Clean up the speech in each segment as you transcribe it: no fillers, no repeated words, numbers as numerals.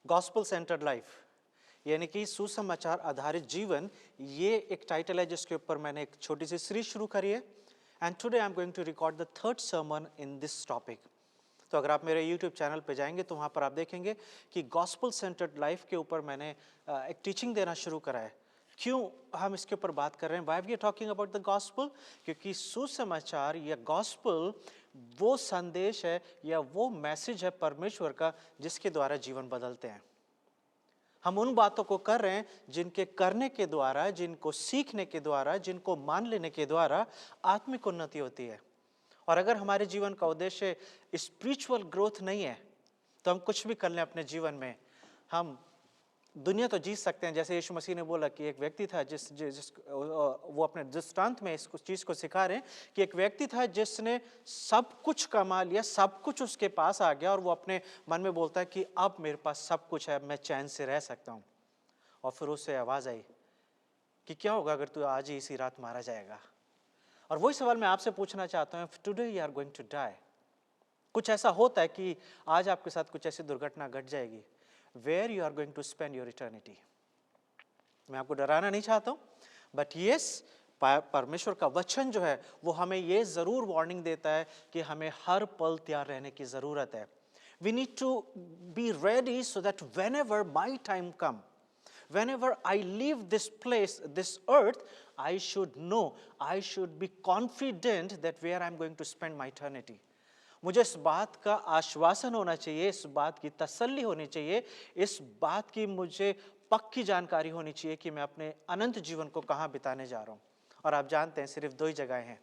Gospel centred life यानी कि सुसमाचार आधारित जीवन, ये एक टाइटल है जिसके ऊपर मैंने एक छोटी सी सीरीज शुरू करी है। And today I am going to record the third sermon in this topic. तो अगर आप मेरे YouTube चैनल पे जाएंगे तो वहाँ पर आप देखेंगे कि गॉस्पल सेंटर्ड लाइफ के ऊपर मैंने एक टीचिंग देना शुरू करा है। क्यों हम इसके ऊपर बात कर रहे हैं? Why we are talking about the gospel? क्योंकि सुसमाचार या गॉस्पल वो संदेश है या वो मैसेज है परमेश्वर का जिसके द्वारा जीवन बदलते हैं। हम उन बातों को कर रहे हैं जिनके करने के द्वारा, जिनको सीखने के द्वारा, जिनको मान लेने के द्वारा आत्मिक उन्नति होती है। और अगर हमारे जीवन का उद्देश्य स्पिरिचुअल ग्रोथ नहीं है तो हम कुछ भी कर लें अपने जीवन में, हम दुनिया तो जीत सकते हैं। जैसे यीशु मसीह ने बोला कि एक व्यक्ति था वो अपने दृष्टांत में इस चीज़ को सिखा रहे हैं कि एक व्यक्ति था जिसने सब कुछ कमा लिया, सब कुछ उसके पास आ गया और वो अपने मन में बोलता है कि अब मेरे पास सब कुछ है, मैं चैन से रह सकता हूँ। और फिर उससे आवाज़ आई कि क्या होगा अगर तू आज ही इसी रात मारा जाएगा। और वही सवाल मैं आपसे पूछना चाहता हूँ, today you are going to die. कुछ ऐसा होता है कि आज आपके साथ कुछ ऐसी दुर्घटना घट जाएगी, where you are going to spend your eternity. मैं आपको डराना नहीं चाहता हूँ, बट यस, परमेश्वर का वचन जो है वो हमें ये जरूर वार्निंग देता है कि हमें हर पल तैयार रहने की जरूरत है। We need to be ready so that whenever my time come, whenever I leave this place, this earth, I should know, I should be confident that where I'm going to spend my eternity. मुझे इस बात का आश्वासन होना चाहिए, इस बात की तसल्ली होनी चाहिए, इस बात की मुझे पक्की जानकारी होनी चाहिए कि मैं अपने अनंत जीवन को कहाँ बिताने जा रहा हूँ। और आप जानते हैं सिर्फ दो ही जगहें हैं।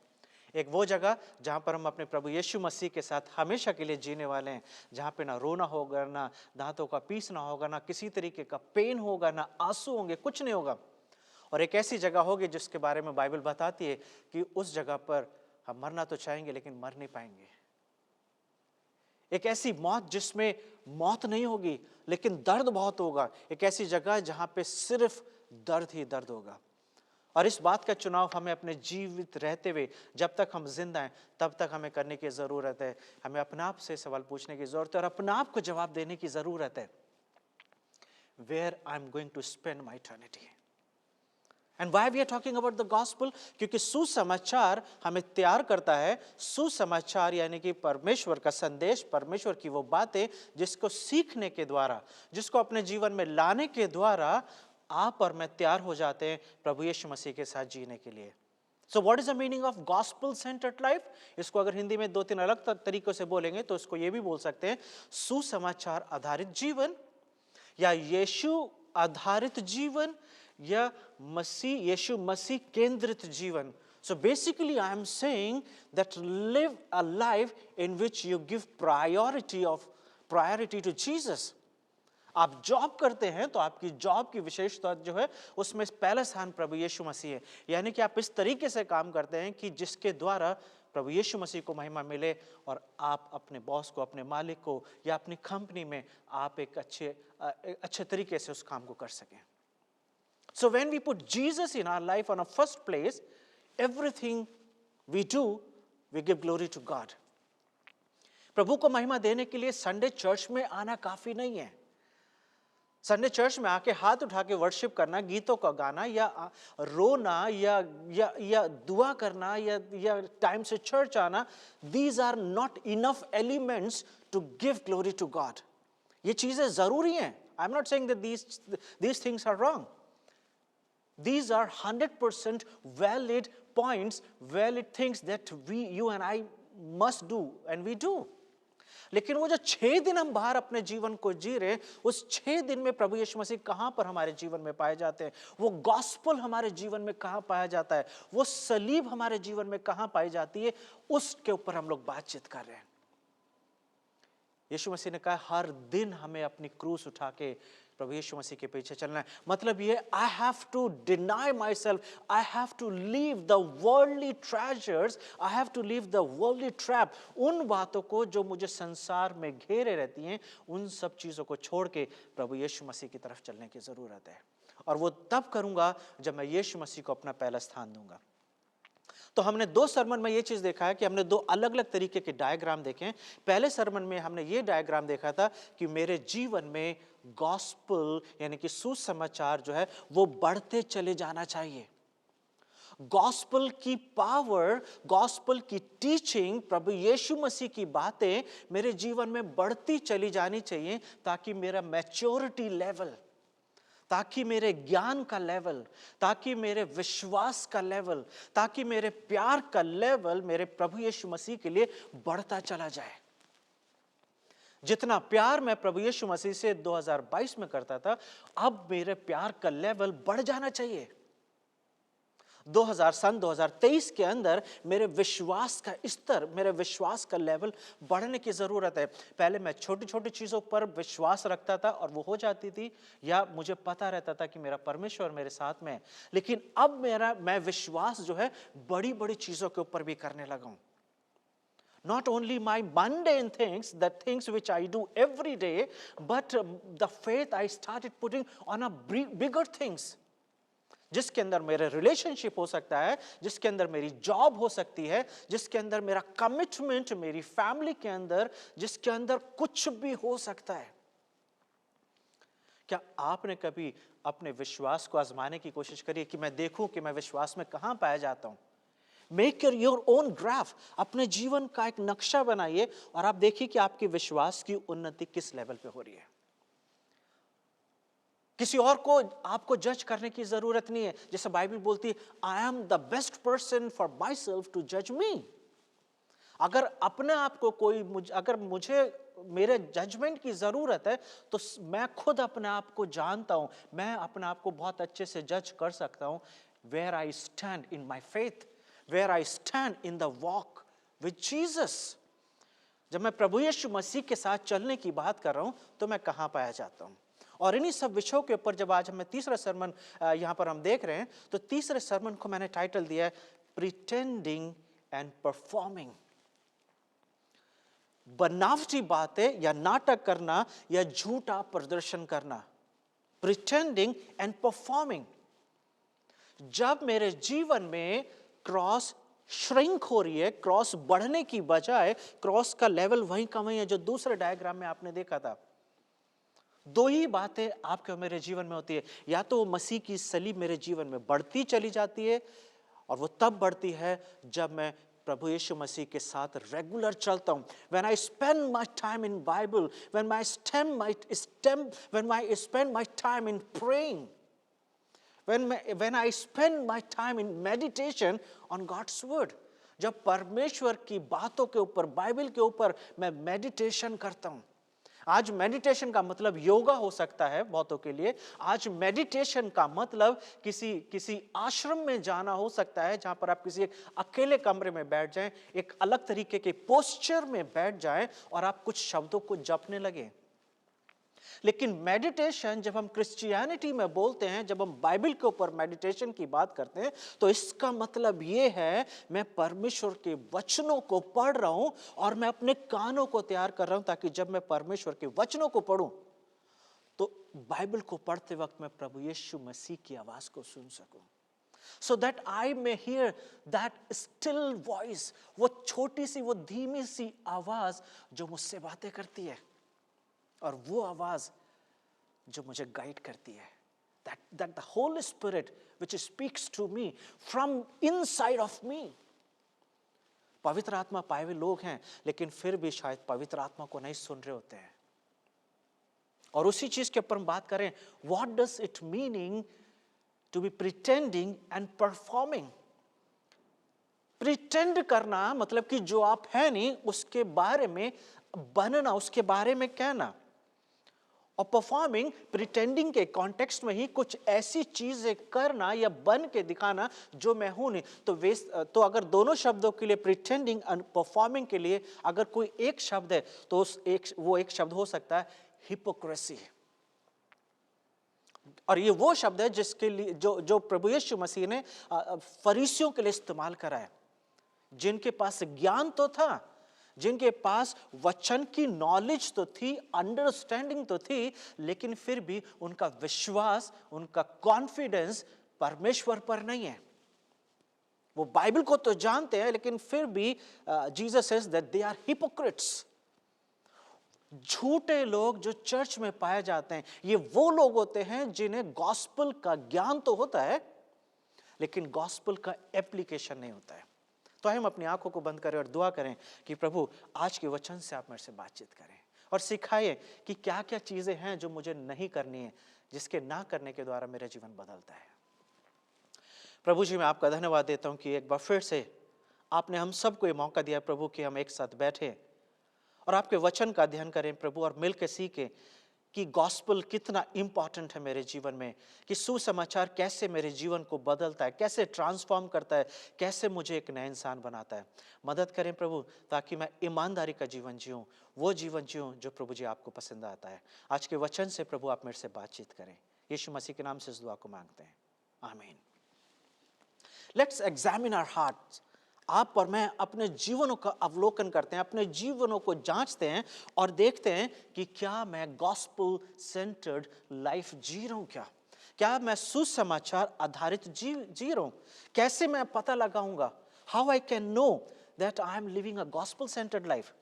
एक वो जगह जहाँ पर हम अपने प्रभु यीशु मसीह के साथ हमेशा के लिए जीने वाले हैं, जहाँ पे ना रोना होगा, ना दांतों का पीसना होगा, ना किसी तरीके का पेन होगा, ना आंसू होंगे, कुछ नहीं होगा। और एक ऐसी जगह होगी जिसके बारे में बाइबल बताती है कि उस जगह पर हम मरना तो चाहेंगे लेकिन मर नहीं पाएंगे। एक ऐसी मौत जिसमें मौत नहीं होगी लेकिन दर्द बहुत होगा। एक ऐसी जगह जहाँ पे सिर्फ दर्द ही दर्द होगा। और इस बात का चुनाव हमें अपने जीवित रहते हुए, जब तक हम जिंदा हैं तब तक हमें करने की ज़रूरत है। हमें अपने आप से सवाल पूछने की ज़रूरत है और अपने आप को जवाब देने की ज़रूरत है, where I am going to spend my eternity. And why we are talking about the gospel? क्योंकि सुसमाचार हमें तैयार करता है। सुसमाचार यानी कि परमेश्वर का संदेश, परमेश्वर की वो बातें जिसको सीखने के द्वारा, जिसको अपने जीवन में लाने के द्वारा आप और मैं तैयार हो जाते हैं प्रभु यीशु मसीह के साथ जीने के लिए। So what is the meaning of gospel centred life? इसको अगर हिंदी में दो तीन अलग तरीकों से बोलेंगे तो इसको ये भी बोल सकते हैं सुसमाचार आधारित जीवन, या यीशु आधारित जीवन, या यीशु मसीह केंद्रित जीवन। So basically I am saying that live a life in which you give priority to Jesus. आप जॉब करते हैं तो आपकी जॉब की विशेषता जो है उसमें पहला स्थान प्रभु यीशु मसीह है। यानी कि आप इस तरीके से काम करते हैं कि जिसके द्वारा प्रभु यीशु मसीह को महिमा मिले और आप अपने बॉस को, अपने मालिक को या अपनी कंपनी में आप एक अच्छे तरीके से उस काम को कर सकें। So when we put Jesus in our life on a first place, everything we do, we give glory to God. प्रभु को महिमा देने के लिए संडे चर्च में आना काफी नहीं है। संडे चर्च में आके हाथ उठा के वर्शिप करना, गीतों का गाना या रोना या दुआ करना या टाइम से चर्च आना, these are not enough elements to give glory to God. ये चीजें जरूरी हैं। I'm not saying that these things are wrong. These are 100% valid points, valid things that you and I must do and we do. लेकिन वो जो 6 दिन हम बाहर अपने जीवन को जी रहे, उस 6 दिन में प्रभु यीशु मसीह कहाँ पर हमारे जीवन में पाए जाते हैं, वो गॉस्पल हमारे जीवन में कहाँ पाया जाता है, वो सलीब हमारे जीवन में कहाँ पाई जाती है, उसके ऊपर हम लोग बातचीत कर रहे हैं। यीशु मसीह ने कहा हर दिन हमें अपनी क्रूस उठा के प्रभु यीशु मसीह के पीछे चलना है। मतलब ये I have to deny myself, I have to leave the worldly treasures, I have to leave the worldly trap. उन बातों को जो मुझे संसार में घेरे रहती हैं, उन सब चीज़ों को छोड़ के प्रभु यीशु मसीह की तरफ चलने की ज़रूरत है। और वो तब करूँगा जब मैं यीशु मसीह को अपना पहला स्थान दूंगा। तो हमने 2 सरमन में ये चीज देखा है कि हमने 2 अलग अलग तरीके के डायग्राम देखे हैं। पहले सरमन में हमने ये डायग्राम देखा था कि मेरे जीवन में गॉस्पेल यानी कि सुसमाचार जो है वो बढ़ते चले जाना चाहिए। गॉस्पेल की पावर, गॉस्पेल की टीचिंग, प्रभु यीशु मसीह की बातें मेरे जीवन में बढ़ती चली जानी चाहिए, ताकि मेरा मैच्योरिटी लेवल, ताकि मेरे ज्ञान का लेवल, ताकि मेरे विश्वास का लेवल, ताकि मेरे प्यार का लेवल मेरे प्रभु यीशु मसीह के लिए बढ़ता चला जाए। जितना प्यार मैं प्रभु यीशु मसीह से 2022 में करता था, अब मेरे प्यार का लेवल बढ़ जाना चाहिए। 2023 के अंदर मेरे विश्वास का स्तर, मेरे विश्वास का लेवल बढ़ने की जरूरत है। पहले मैं छोटी छोटी चीजों पर विश्वास रखता था और वो हो जाती थी, या मुझे पता रहता था कि मेरा परमेश्वर मेरे साथ में है। लेकिन अब मैं विश्वास जो है बड़ी बड़ी चीजों के ऊपर भी करने लगा हूं। Not only my mundane things, the things which I do every day, but the faith I started putting on a bigger things. जिसके अंदर मेरे रिलेशनशिप हो सकता है, जिसके अंदर मेरी जॉब हो सकती है, जिसके अंदर मेरा कमिटमेंट मेरी फैमिली के अंदर, जिसके अंदर कुछ भी हो सकता है। क्या आपने कभी अपने विश्वास को आजमाने की कोशिश करी कि मैं देखूं कि मैं विश्वास में कहां पाया जाता हूं? मेक योर ओन ग्राफ, अपने जीवन का एक नक्शा बनाइए और आप देखिए कि आपके विश्वास की उन्नति किस लेवल पे हो रही है। किसी और को आपको जज करने की जरूरत नहीं है। जैसे बाइबल बोलती है, I am the best person for myself to जज मी। अगर अपने आप को अगर मुझे मेरे जजमेंट की जरूरत है, तो मैं खुद अपने आप को जानता हूं, मैं अपने आप को बहुत अच्छे से जज कर सकता हूं। Where I stand in my faith, where I stand in the walk with Jesus. जब मैं प्रभु यीशु मसीह के साथ चलने की बात कर रहा हूं, तो मैं कहां पाया जाता हूं। और इन्हीं सब विषयों के ऊपर जब आज हमें तीसरा सरमन यहां पर हम देख रहे हैं, तो तीसरे सरमन को मैंने टाइटल दिया है प्रिटेंडिंग एंड परफॉर्मिंग। बनावटी बातें या नाटक करना या झूठा प्रदर्शन करना, प्रिटेंडिंग एंड परफॉर्मिंग। जब मेरे जीवन में क्रॉस श्रिंक हो रही है, क्रॉस बढ़ने की बजाय क्रॉस का लेवल वहीं का वहीं है, जो दूसरे डायग्राम में आपने देखा था। 2 ही बातें आपके और मेरे जीवन में होती है, या तो मसीह की सलीब मेरे जीवन में बढ़ती चली जाती है, और वो तब बढ़ती है जब मैं प्रभु यीशु मसीह के साथ रेगुलर चलता हूं। When I spend my time in Bible, when I spend my time in praying, when I spend my time in meditation on God's word, जब परमेश्वर की बातों के ऊपर, बाइबल के ऊपर मैं मेडिटेशन करता हूं। आज मेडिटेशन का मतलब योगा हो सकता है बहुतों के लिए। आज मेडिटेशन का मतलब किसी आश्रम में जाना हो सकता है, जहां पर आप किसी एक अकेले कमरे में बैठ जाएं, एक अलग तरीके के पोस्चर में बैठ जाएं और आप कुछ शब्दों को जपने लगे। लेकिन मेडिटेशन, जब हम क्रिश्चियनिटी में बोलते हैं, जब हम बाइबल के ऊपर मेडिटेशन की बात करते हैं, तो इसका मतलब यह है मैं परमेश्वर के वचनों को पढ़ रहा हूं और मैं अपने कानों को तैयार कर रहा हूं, ताकि जब मैं परमेश्वर के वचनों को पढ़ूं, तो बाइबल को पढ़ते वक्त मैं प्रभु यीशु मसीह की आवाज को सुन सकूं। So that I may hear that still voice, वो छोटी सी, वो धीमी सी आवाज जो मुझसे बातें करती है, और वो आवाज जो मुझे गाइड करती है। That the Holy Spirit which speaks to me from inside of me. पवित्र आत्मा पाए हुए लोग हैं, लेकिन फिर भी शायद पवित्र आत्मा को नहीं सुन रहे होते हैं। और उसी चीज के ऊपर हम बात करें, what does it meaning to be pretending and performing? Pretend करना मतलब कि जो आप है नहीं उसके बारे में बनना, उसके बारे में कहना। और परफॉर्मिंग, प्रिटेंडिंग के कॉन्टेक्स्ट में ही कुछ ऐसी चीजें करना या बन के दिखाना जो मैं हूं नहीं। तो अगर दोनों शब्दों के लिए, प्रिटेंडिंग और परफॉर्मिंग के लिए अगर कोई एक शब्द है, तो वो एक शब्द हो सकता है हिपोक्रेसी। और ये वो शब्द है जिसके लिए जो प्रभु यीशु मसीह ने फरीसियों के लिए इस्तेमाल करा है, जिनके पास ज्ञान तो था, जिनके पास वचन की नॉलेज तो थी, अंडरस्टैंडिंग तो थी, लेकिन फिर भी उनका विश्वास, उनका कॉन्फिडेंस परमेश्वर पर नहीं है। वो बाइबल को तो जानते हैं, लेकिन फिर भी Jesus says that they are hypocrites. झूठे लोग जो चर्च में पाए जाते हैं, ये वो लोग होते हैं जिन्हें गॉस्पेल का ज्ञान तो होता है, लेकिन गॉस्पेल का एप्लीकेशन नहीं होता है। तो हम अपनी आंखों को बंद करें और दुआ करें कि प्रभु आज के वचन से आप मेरे से बातचीत करें और सिखाइए कि क्या क्या चीजें हैं जो मुझे नहीं करनी है, जिसके ना करने के द्वारा मेरा जीवन बदलता है। प्रभु जी, मैं आपका धन्यवाद देता हूं कि एक बार फिर से आपने हम सबको ये मौका दिया प्रभु कि हम एक साथ बैठे और आपके वचन का अध्ययन करें प्रभु, और मिलकर सीखें कि गॉस्पेल कितना इंपॉर्टेंट है मेरे जीवन में, कि सुसमाचार कैसे मेरे जीवन को बदलता है, कैसे ट्रांसफॉर्म करता है, कैसे मुझे एक नया इंसान बनाता है। मदद करें प्रभु, ताकि मैं ईमानदारी का जीवन जीऊं, वो जीवन जीऊं जो प्रभु जी आपको पसंद आता है। आज के वचन से प्रभु आप मेरे से बातचीत करें, यीशु मसीह के नाम से इस दुआ को मांगते हैं, आमीन। Let's examine our hearts. आप और मैं अपने जीवनों का अवलोकन करते हैं, अपने जीवनों को जांचते हैं और देखते हैं कि क्या मैं गॉस्पेल सेंटर्ड लाइफ जी रहा हूं, क्या मैं सुसमाचार आधारित जी रहा हूं। कैसे मैं पता लगाऊंगा, how I can know that I M living a gospel centred life.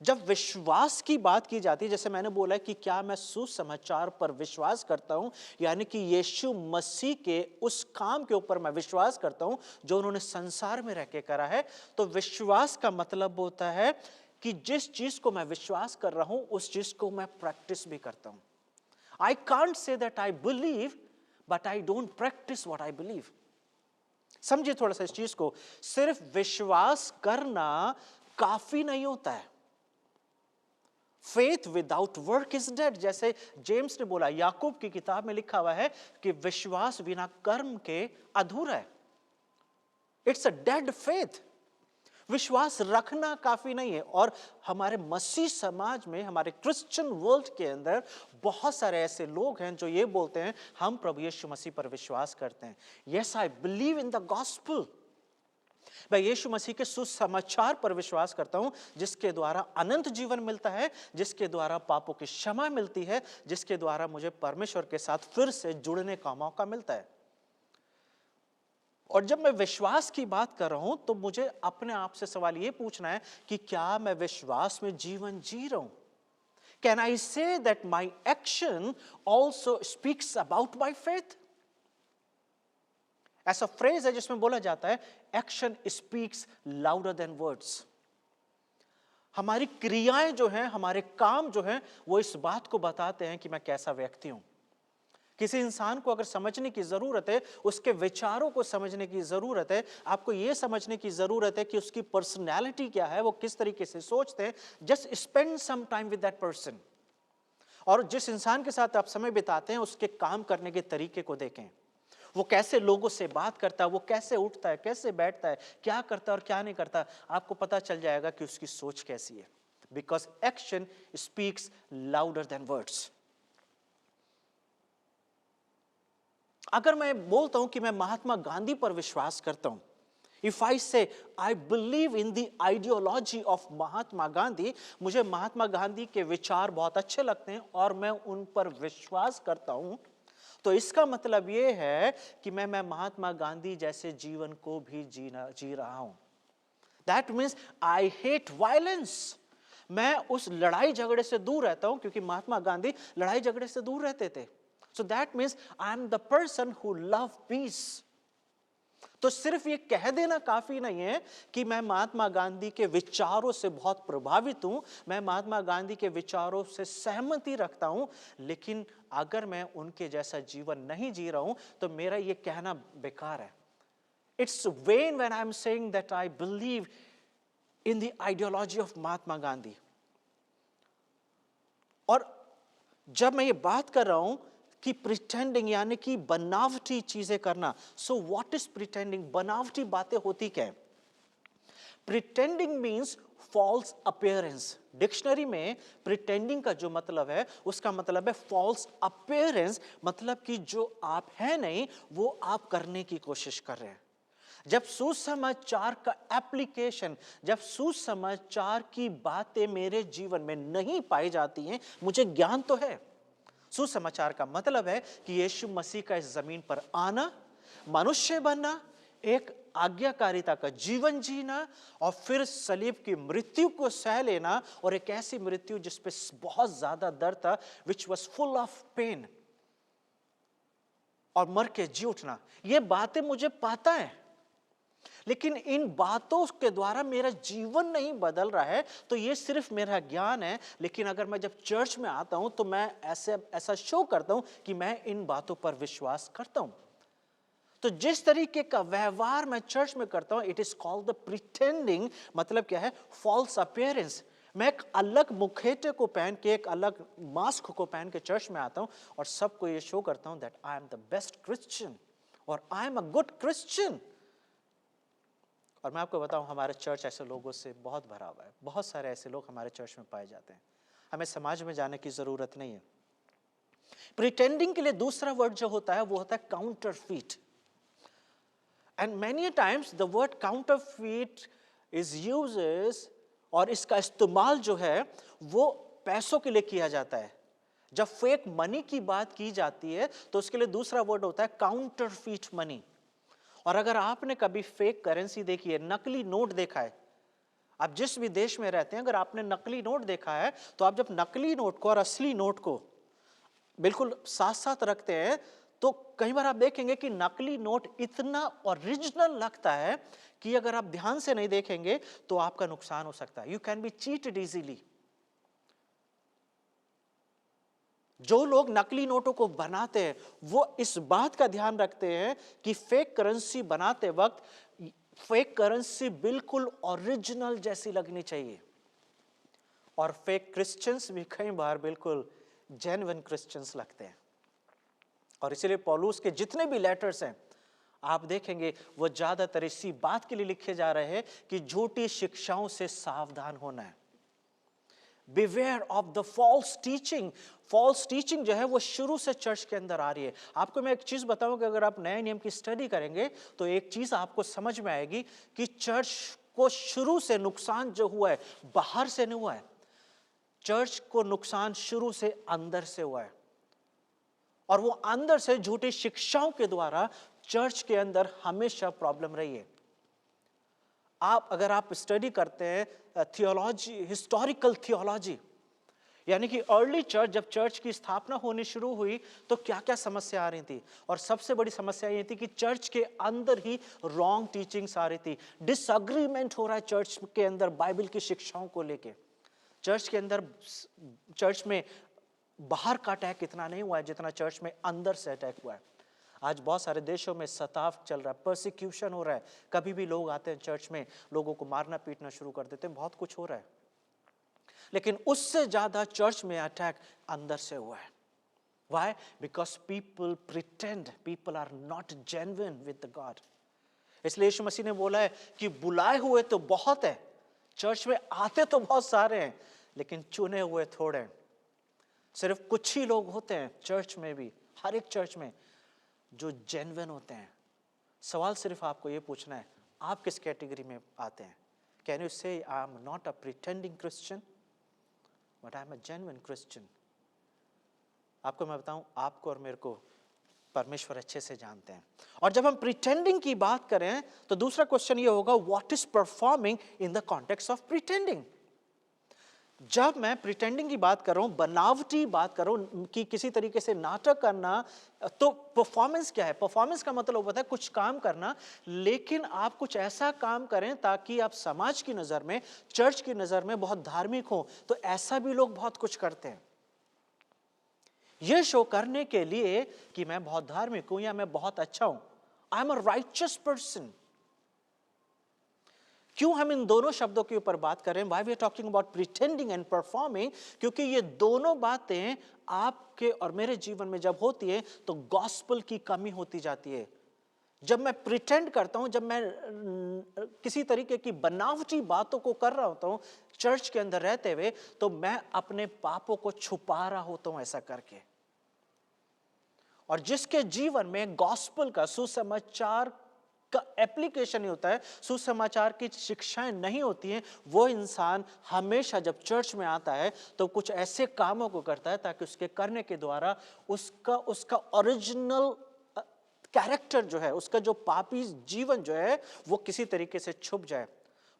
जब विश्वास की बात की जाती है, जैसे मैंने बोला कि क्या मैं सुसमाचार पर विश्वास करता हूं, यानी कि यीशु मसीह के उस काम के ऊपर मैं विश्वास करता हूं जो उन्होंने संसार में रह के करा है, तो विश्वास का मतलब होता है कि जिस चीज को मैं विश्वास कर रहा हूं उस चीज को मैं प्रैक्टिस भी करता हूं। I can't say that I believe but I don't practice what I believe. समझिए थोड़ा सा इस चीज को, सिर्फ विश्वास करना काफी नहीं होता है। Faith without work is dead, जैसे जेम्स ने बोला, याकूब की किताब में लिखा हुआ है कि विश्वास बिना कर्म के अधूरा है। It's a dead faith. विश्वास रखना काफी नहीं है। और हमारे मसीह समाज में, हमारे क्रिश्चियन वर्ल्ड के अंदर बहुत सारे ऐसे लोग हैं जो ये बोलते हैं हम प्रभु यीशु मसीह पर विश्वास करते हैं, yes I believe in the gospel. मैं यीशु मसीह के सुसमाचार पर विश्वास करता हूं, जिसके द्वारा अनंत जीवन मिलता है, जिसके द्वारा पापों की क्षमा मिलती है, जिसके द्वारा मुझे परमेश्वर के साथ फिर से जुड़ने का मौका मिलता है। और जब मैं विश्वास की बात कर रहा हूं तो मुझे अपने आप से सवाल यह पूछना है कि क्या मैं विश्वास में जीवन जी रहा हूं? Can I say that my action also speaks about my faith? ऐसा फ्रेज है जिसमें बोला जाता है action speaks louder than words. हमारी क्रियाएं जो हैं, हमारे काम जो हैं, वो इस बात को बताते हैं कि मैं कैसा व्यक्ति हूं। किसी इंसान को अगर समझने की जरूरत है, उसके विचारों को समझने की जरूरत है, आपको यह समझने की जरूरत है कि उसकी पर्सनैलिटी क्या है, वो किस तरीके से सोचते हैं। Just spend some time with that person. और जिस इंसान के साथ आप समय बिताते हैं उसके काम करने के तरीके को देखें। वो कैसे लोगों से बात करता है, वो कैसे उठता है, कैसे बैठता है, क्या करता है और क्या नहीं करता, आपको पता चल जाएगा कि उसकी सोच कैसी है। Because action speaks louder than words. अगर मैं बोलता हूं कि मैं महात्मा गांधी पर विश्वास करता हूं, if I say I believe in the ideology of Mahatma Gandhi, मुझे महात्मा गांधी के विचार बहुत अच्छे लगते हैं और मैं उन पर विश्वास करता हूं, तो इसका मतलब यह है कि मैं महात्मा गांधी जैसे जीवन को भी जी रहा हूं। That means I hate violence. मैं उस लड़ाई झगड़े से दूर रहता हूं, क्योंकि महात्मा गांधी लड़ाई झगड़े से दूर रहते थे। So that means I am the person who love piece. तो सिर्फ ये कह देना काफी नहीं है कि मैं महात्मा गांधी के विचारों से बहुत प्रभावित हूं, मैं महात्मा गांधी के विचारों से सहमति रखता हूं, लेकिन अगर मैं उनके जैसा जीवन नहीं जी रहा हूं तो मेरा ये कहना बेकार है। It's when when I am saying that I believe in the ideology of Mahatma Gandhi. और जब मैं ये बात कर रहा हूं कि प्रिटेंडिंग यानी कि बनावटी चीजें करना, सो व्हाट इज प्रिटेंडिंग? बनावटी बातें होती क्या है? Pretending means false appearance. Dictionary में प्रिटेंडिंग का जो मतलब है उसका मतलब है फॉल्स अपीयरेंस, मतलब कि जो आप हैं नहीं वो आप करने की कोशिश कर रहे हैं। जब सुसमाचार का एप्लीकेशन, जब सुसमाचार की बातें मेरे जीवन में नहीं पाई जाती हैं, मुझे ज्ञान तो है, सुसमाचार का मतलब है कि यीशु मसीह का इस जमीन पर आना, मनुष्य बनना, एक आज्ञाकारिता का जीवन जीना और फिर सलीब की मृत्यु को सह लेना, और एक ऐसी मृत्यु जिसपे बहुत ज्यादा दर्द था, which was full of pain, और मर के जी उठना। ये बातें मुझे पता है, लेकिन इन बातों के द्वारा मेरा जीवन नहीं बदल रहा है, तो ये सिर्फ मेरा ज्ञान है। लेकिन अगर मैं जब चर्च में आता हूं तो मैं ऐसा शो करता हूं कि मैं इन बातों पर विश्वास करता हूं। तो जिस तरीके का व्यवहार मैं चर्च में करता हूं, it is called the pretending. मतलब क्या है? False appearance. मैं एक अलग मुखौटे को पहन के, एक अलग मास्क को पहन के चर्च में आता हूं और सबको ये शो करता हूं that I am the best Christian और I am a good Christian. और मैं आपको बताऊं, हमारे चर्च ऐसे लोगों से बहुत भरा हुआ है। बहुत सारे ऐसे लोग हमारे चर्च में पाए जाते हैं। हमें समाज में जाने की जरूरत नहीं है। प्रिटेंडिंग के लिए दूसरा वर्ड जो होता है वो होता है counterfeit. And many times the word counterfeit is uses, और इसका इस्तेमाल जो है वो पैसों के लिए किया जाता है। जब फेक मनी की बात की जाती है तो उसके लिए दूसरा वर्ड होता है काउंटरफीट मनी। और अगर आपने कभी फेक करेंसी देखी है, नकली नोट देखा है, आप जिस भी देश में रहते हैं, अगर आपने नकली नोट देखा है, तो आप जब नकली नोट को और असली नोट को बिल्कुल साथ साथ रखते हैं, तो कई बार आप देखेंगे कि नकली नोट इतना ओरिजिनल लगता है कि अगर आप ध्यान से नहीं देखेंगे तो आपका नुकसान हो सकता है। You can be cheated easily. जो लोग नकली नोटों को बनाते हैं वो इस बात का ध्यान रखते हैं कि फेक करेंसी बनाते वक्त फेक करेंसी बिल्कुल ओरिजिनल जैसी लगनी चाहिए। और फेक क्रिश्चियंस भी कई बार बिल्कुल जेन्युइन क्रिश्चियंस लगते हैं। और इसलिए पौलुस के जितने भी लेटर्स हैं, आप देखेंगे वो ज्यादातर इसी बात के लिए लिखे जा रहे हैं कि झूठी शिक्षाओं से सावधान होना है। Beware of the false teaching। False teaching जो है वो शुरू से चर्च के अंदर आ रही है। आपको मैं एक चीज बताऊं कि अगर आप नए नियम की स्टडी करेंगे तो एक चीज आपको समझ में आएगी कि चर्च को शुरू से नुकसान जो हुआ है बाहर से नहीं हुआ है। चर्च को नुकसान शुरू से अंदर से हुआ है, और वो अंदर से झूठी शिक्षाओं के द्वारा चर्च के अंदर हमेशा प्रॉब्लम रही है। अगर आप स्टडी करते हैं थियोलॉजी, हिस्टोरिकल थियोलॉजी, यानी कि अर्ली चर्च, जब चर्च की स्थापना होनी शुरू हुई तो क्या क्या समस्या आ रही थी, और सबसे बड़ी समस्या ये थी कि चर्च के अंदर ही रॉन्ग टीचिंग्स आ रही थी। डिसएग्रीमेंट हो रहा है चर्च के अंदर बाइबल की शिक्षाओं को लेके। चर्च के अंदर, चर्च में बाहर का अटैक इतना नहीं हुआ है जितना चर्च में अंदर से अटैक हुआ है। आज बहुत सारे देशों में सताव चल रहा है, परसिक्यूशन हो रहा है। कभी भी लोग आते हैं चर्च में, लोगों को मारना पीटना शुरू कर देते हैं, बहुत कुछ हो रहा है। लेकिन उससे ज्यादा चर्च में अटैक अंदर से हुआ है। Why? Because people pretend, people are not genuine with the God। इसलिए यीशु मसीह ने बोला है कि बुलाए हुए तो बहुत है, चर्च में आते तो बहुत सारे हैं, लेकिन चुने हुए थोड़े हैं। सिर्फ कुछ ही लोग होते हैं चर्च में भी, हर एक चर्च में, जो जेन्युइन होते हैं। सवाल सिर्फ आपको ये पूछना है, आप किस कैटेगरी में आते हैं? कैन यू से I am not a pretending Christian but I am a genuine Christian? आपको मैं बताऊं, आपको और मेरे को परमेश्वर अच्छे से जानते हैं। और जब हम प्रिटेंडिंग की बात करें तो दूसरा क्वेश्चन ये होगा, what is performing in the context of pretending? जब मैं प्रिटेंडिंग की बात कर रहा हूं, बनावटी बात कर रहा हूं कि किसी तरीके से नाटक करना, तो परफॉर्मेंस क्या है? परफॉर्मेंस का मतलब होता है कुछ काम करना, लेकिन आप कुछ ऐसा काम करें ताकि आप समाज की नजर में, चर्च की नजर में बहुत धार्मिक हो। तो ऐसा भी लोग बहुत कुछ करते हैं, यह शो करने के लिए कि मैं बहुत धार्मिक हूं या मैं बहुत अच्छा हूं। आई एम अ राइचियस पर्सन। क्यों हम इन दोनों शब्दों के ऊपर बात करें? Why we are talking about pretending and performing? क्योंकि ये दोनों बातें आपके और मेरे जीवन में जब होती है तो गॉस्पल की कमी होती जाती है। जब मैं प्रिटेंड करता हूं, जब मैं किसी तरीके की बनावटी बातों को कर रहा होता हूं चर्च के अंदर रहते हुए, तो मैं अपने पापों को छुपा रहा होता हूं ऐसा करके। और जिसके जीवन में गॉस्पल का, सुसमाचार का एप्लीकेशन नहीं होता है, सुसमाचार की शिक्षाएं नहीं होती हैं, वो इंसान हमेशा जब चर्च में आता है तो कुछ ऐसे कामों को करता है ताकि उसके करने के द्वारा उसका ओरिजिनल कैरेक्टर जो है, उसका जो पापी जीवन जो है वो किसी तरीके से छुप जाए।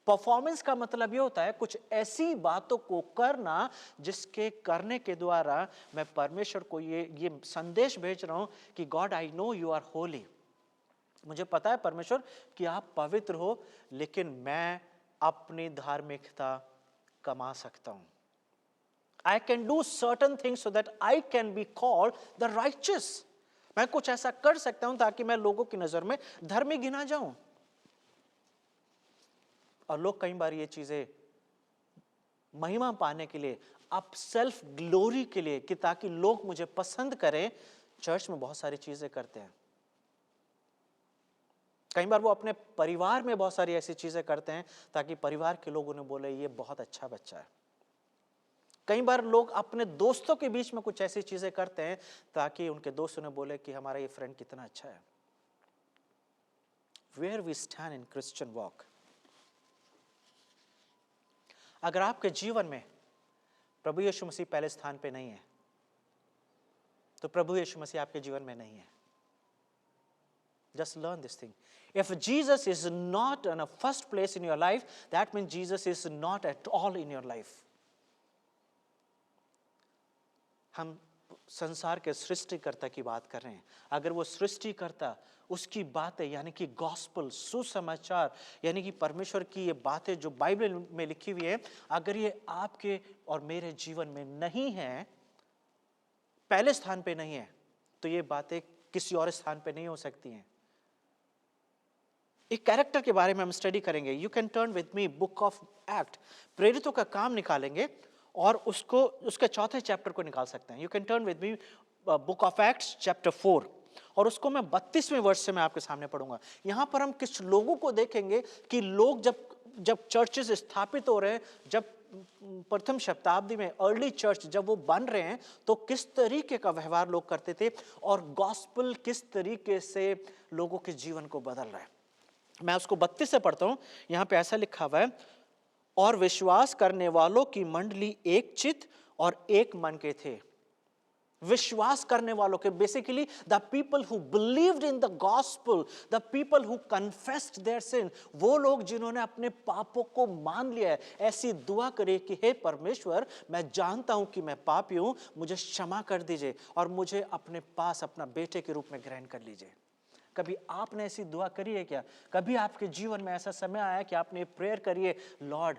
परफॉर्मेंस का मतलब ये होता है कुछ ऐसी बातों को करना जिसके करने के द्वारा मैं परमेश्वर को ये संदेश भेज रहा हूं कि God I know you are holy. मुझे पता है परमेश्वर कि आप पवित्र हो, लेकिन मैं अपनी धार्मिकता कमा सकता हूं। I can do certain things so that I can be called the righteous. मैं कुछ ऐसा कर सकता हूं ताकि मैं लोगों की नजर में धर्मी गिना जाऊं। और लोग कई बार ये चीजें महिमा पाने के लिए, अब सेल्फ ग्लोरी के लिए, कि ताकि लोग मुझे पसंद करें, चर्च में बहुत सारी चीजें करते हैं। कई बार वो अपने परिवार में बहुत सारी ऐसी चीजें करते हैं ताकि परिवार के लोग उन्हें बोले ये बहुत अच्छा बच्चा है। कई बार लोग अपने दोस्तों के बीच में कुछ ऐसी चीजें करते हैं ताकि उनके दोस्त उन्हें बोले कि हमारा ये फ्रेंड कितना अच्छा है। Where we stand in Christian walk. अगर आपके जीवन में प्रभु यीशु मसीह पहले स्थान पे नहीं है, तो प्रभु यीशु मसीह आपके जीवन में नहीं है। Just learn this thing. If Jesus is not in a first place in your life, that means Jesus is not at all in your life. हम संसार के सृष्टिकर्ता की बात कर रहे हैं। अगर वो सृष्टिकर्ता, उसकी बातें यानी कि गॉस्पल, सुसमाचार यानी कि परमेश्वर की ये बातें जो बाइबल में लिखी हुई है, अगर ये आपके और मेरे जीवन में नहीं है, पहले स्थान पे नहीं है, तो ये बातें किसी और स्थान पे नहीं हो सकती हैं। एक कैरेक्टर के बारे में हम स्टडी करेंगे। You can turn with me book of act, प्रेरितों का काम निकालेंगे और उसको उसके चौथे चैप्टर को निकाल सकते हैं। You can turn with me book of acts chapter 4 और उसको मैं 32वें वर्ष से मैं आपके सामने पढ़ूंगा। यहां पर हम कुछ लोगों को देखेंगे कि लोग जब चर्चेस स्थापित हो रहे हैं, जब प्रथम शताब्दी में अर्ली चर्च जब वो बन रहे हैं, तो किस तरीके का व्यवहार लोग करते थे और गॉस्पल किस तरीके से लोगों के जीवन को बदल रहा है। मैं उसको 32 से पढ़ता हूं। यहां पे ऐसा लिखा हुआ है, और विश्वास करने वालों की मंडली एक चित्त और एक मन के थे। विश्वास करने वालों के, basically the people who believed in the gospel, the people who confessed their sin, वो लोग जिन्होंने अपने पापों को मान लिया है। ऐसी दुआ करे कि हे परमेश्वर, मैं जानता हूं कि मैं पापी हूं, मुझे क्षमा कर दीजिए और मुझे अपने पास अपना बेटे के रूप में ग्रहण कर लीजिए। कभी आपने ऐसी दुआ करी है क्या? कभी आपके जीवन में ऐसा समय आया कि आपने प्रेयर करिए, लॉर्ड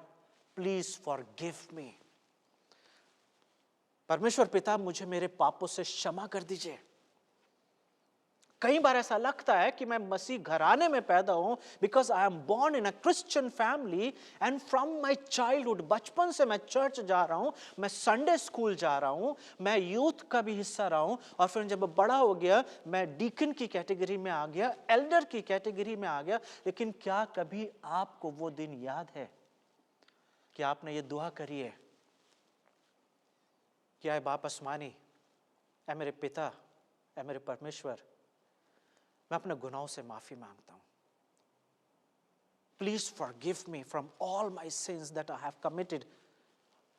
प्लीज फॉरगिव मी, परमेश्वर पिता मुझे मेरे पापों से क्षमा कर दीजिए। कई बार ऐसा लगता है कि मैं मसीह घराने में पैदा हूं, because I am born in a Christian family and from my childhood, बचपन से मैं चर्च जा रहा हूं, मैं संडे स्कूल जा रहा हूं, मैं यूथ का भी हिस्सा रहा हूं, और फिर जब बड़ा हो गया मैं डीकन की कैटेगरी में आ गया, एल्डर की कैटेगरी में आ गया। लेकिन क्या कभी आपको वो दिन याद है कि आपने ये दुआ करी है कि ऐ बाप आसमानी, ऐ मेरे पिता, ऐ मेरे परमेश्वर, मैं अपने गुनाहों से माफी मांगता हूं, please forgive me from all my since that I have committed.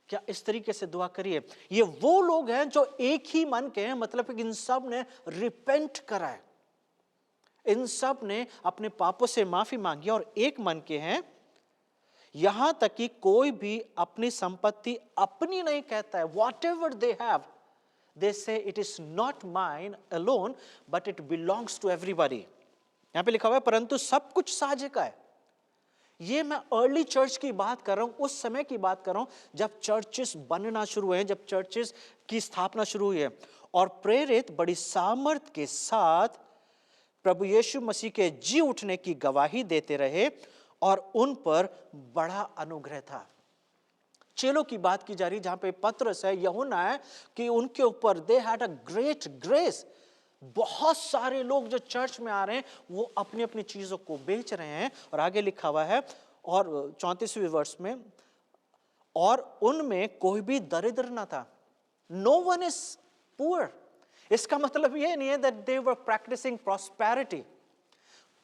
क्या इस तरीके से दुआ करिए? ये वो लोग हैं जो एक ही मन के हैं, मतलब इन सब ने रिपेंट करा है, इन सब ने अपने पापों से माफी मांगी और एक मन के हैं। यहां तक कि कोई भी अपनी संपत्ति अपनी नहीं कहता है। What ever they have, they say it is not mine alone but it belongs to everybody। यहां पे लिखा हुआ है परंतु सब कुछ साझे का है। ये मैं अर्ली चर्च की बात कर रहा हूं, उस समय की बात कर रहा हूं जब चर्चेस बनना शुरू हुए हैं, जब चर्चेस की स्थापना शुरू हुई है। और प्रेरित बड़ी सामर्थ के साथ प्रभु यीशु मसीह के जी उठने की गवाही देते रहे और उन पर बड़ा अनुग्रह था। चेलों की बात की जा रही, जहां पे पतरस है, यूहन्ना है, कि उनके ऊपर they had a great grace. बहुत सारे लोग जो चर्च में आ रहे हैं वो अपनी अपनी चीजों को बेच रहे हैं। और आगे लिखा हुआ है, और 34वें वर्ष में, और उनमें कोई भी दरिद्र ना था। No one is poor. इसका मतलब ये नहीं है that they were practising prosperity.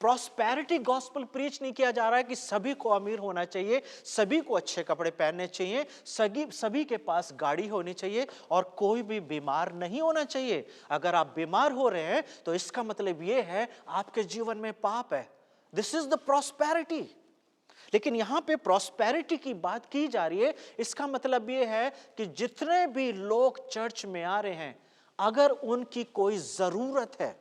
Prosperity gospel preach नहीं किया जा रहा है कि सभी को अमीर होना चाहिए, सभी को अच्छे कपड़े पहनने चाहिए, सभी के पास गाड़ी होनी चाहिए और कोई भी बीमार नहीं होना चाहिए। अगर आप बीमार हो रहे हैं तो इसका मतलब यह है आपके जीवन में पाप है। This is the prosperity. लेकिन यहां पे प्रॉस्पेरिटी की बात की जा रही है, इसका मतलब यह है कि जितने भी लोग चर्च में आ रहे हैं, अगर उनकी कोई जरूरत है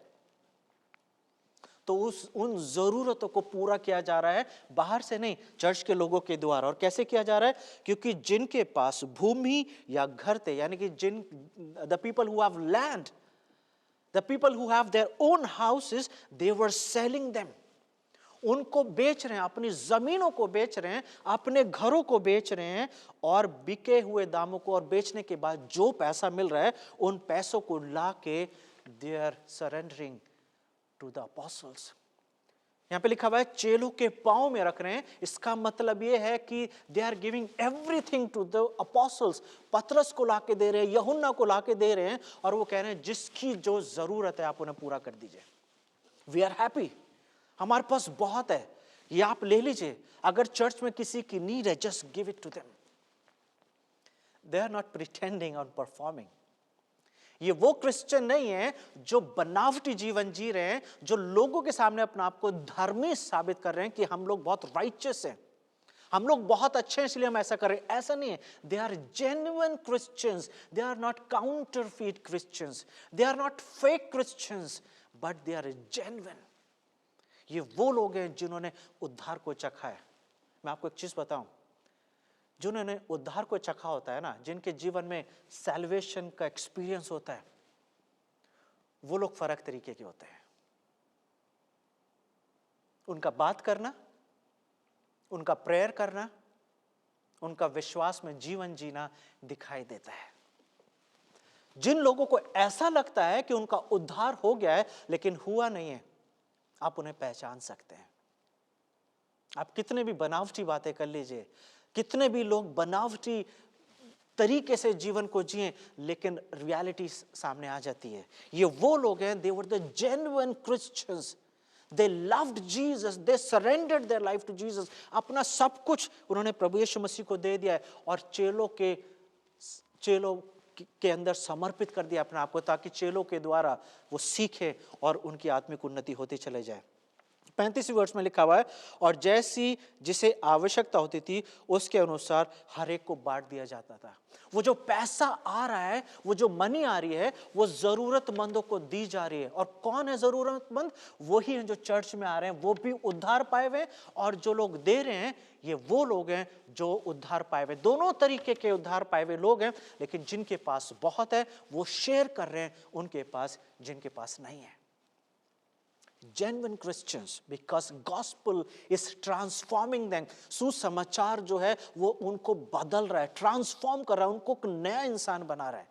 तो उन जरूरतों को पूरा किया जा रहा है, बाहर से नहीं, चर्च के लोगों के द्वारा। और कैसे किया जा रहा है? क्योंकि जिनके पास भूमि या घर थे, यानी कि the people who have land, the people who have their own houses, they were selling them. उनको बेच रहे हैं, अपनी जमीनों को बेच रहे हैं, अपने घरों को बेच रहे हैं, और बिके हुए दामों को और बेचने के बाद जो पैसा मिल रहा है, उन पैसों को लाके they are surrendering to the apostles. यहां पे लिखा हुआ है चेलों के पांव में रख रहे हैं। इसका मतलब यह है कि they are giving everything to the apostles. पतरस को लाके दे रहे हैं, यूहन्ना को लाके दे रहे हैं, और वो कह रहे हैं जिसकी जो जरूरत है आप उन्हें पूरा कर दीजिए। वी आर हैप्पी, हमारे पास बहुत है, ये आप ले लीजिए। अगर चर्च में किसी की नीड है, just give it to them. They are not pretending और परफॉर्मिंग। ये वो क्रिश्चियन नहीं है जो बनावटी जीवन जी रहे हैं, जो लोगों के सामने अपने आप को धर्मी साबित कर रहे हैं कि हम लोग बहुत राइचियस हैं, हम लोग बहुत अच्छे हैं इसलिए हम ऐसा कर रहे हैं। ऐसा नहीं है। They are genuine Christians, they are not counterfeit Christians, they are not fake Christians, but they are genuine. ये वो लोग हैं जिन्होंने उद्धार को चखा है। मैं आपको एक चीज बताऊं, जिन्होंने उद्धार को चखा होता है ना, जिनके जीवन में सैल्वेशन का एक्सपीरियंस होता है, वो लोग फर्क तरीके के होते हैं। उनका बात करना, उनका प्रेयर करना, उनका विश्वास में जीवन जीना दिखाई देता है। जिन लोगों को ऐसा लगता है कि उनका उद्धार हो गया है लेकिन हुआ नहीं है, आप उन्हें पहचान सकते हैं। आप कितने भी बनावटी बातें कर लीजिए, कितने भी लोग बनावटी तरीके से जीवन को जिए, लेकिन रियलिटी सामने आ जाती है। ये वो लोग हैं, they were the genuine Christians, they loved Jesus, they surrendered their life to Jesus. अपना सब कुछ उन्होंने प्रभु यीशु मसीह को दे दिया है और चेलों के अंदर समर्पित कर दिया अपने आप को, ताकि चेलों के द्वारा वो सीखे और उनकी आत्मिक उन्नति होती चले जाए। 35वें वर्ष में लिखा हुआ है, और जैसी जिसे आवश्यकता होती थी उसके अनुसार हर एक को बांट दिया जाता था। वो जो पैसा आ रहा है, वो जो मनी आ रही है, वो जरूरतमंदों को दी जा रही है। और कौन है जरूरतमंद? वही हैं जो चर्च में आ रहे हैं, वो भी उद्धार पाए हुए, और जो लोग दे रहे हैं ये वो लोग हैं जो उद्धार पाए हुए। दोनों तरीके के उद्धार पाए हुए लोग हैं, लेकिन जिनके पास बहुत है वो शेयर कर रहे हैं उनके पास, जिनके पास नहीं है। Genuine Christians, because gospel is transforming them. सुसमाचार जो है वो उनको बदल रहा है, ट्रांसफॉर्म कर रहा है, उनको एक नया इंसान बना रहा है।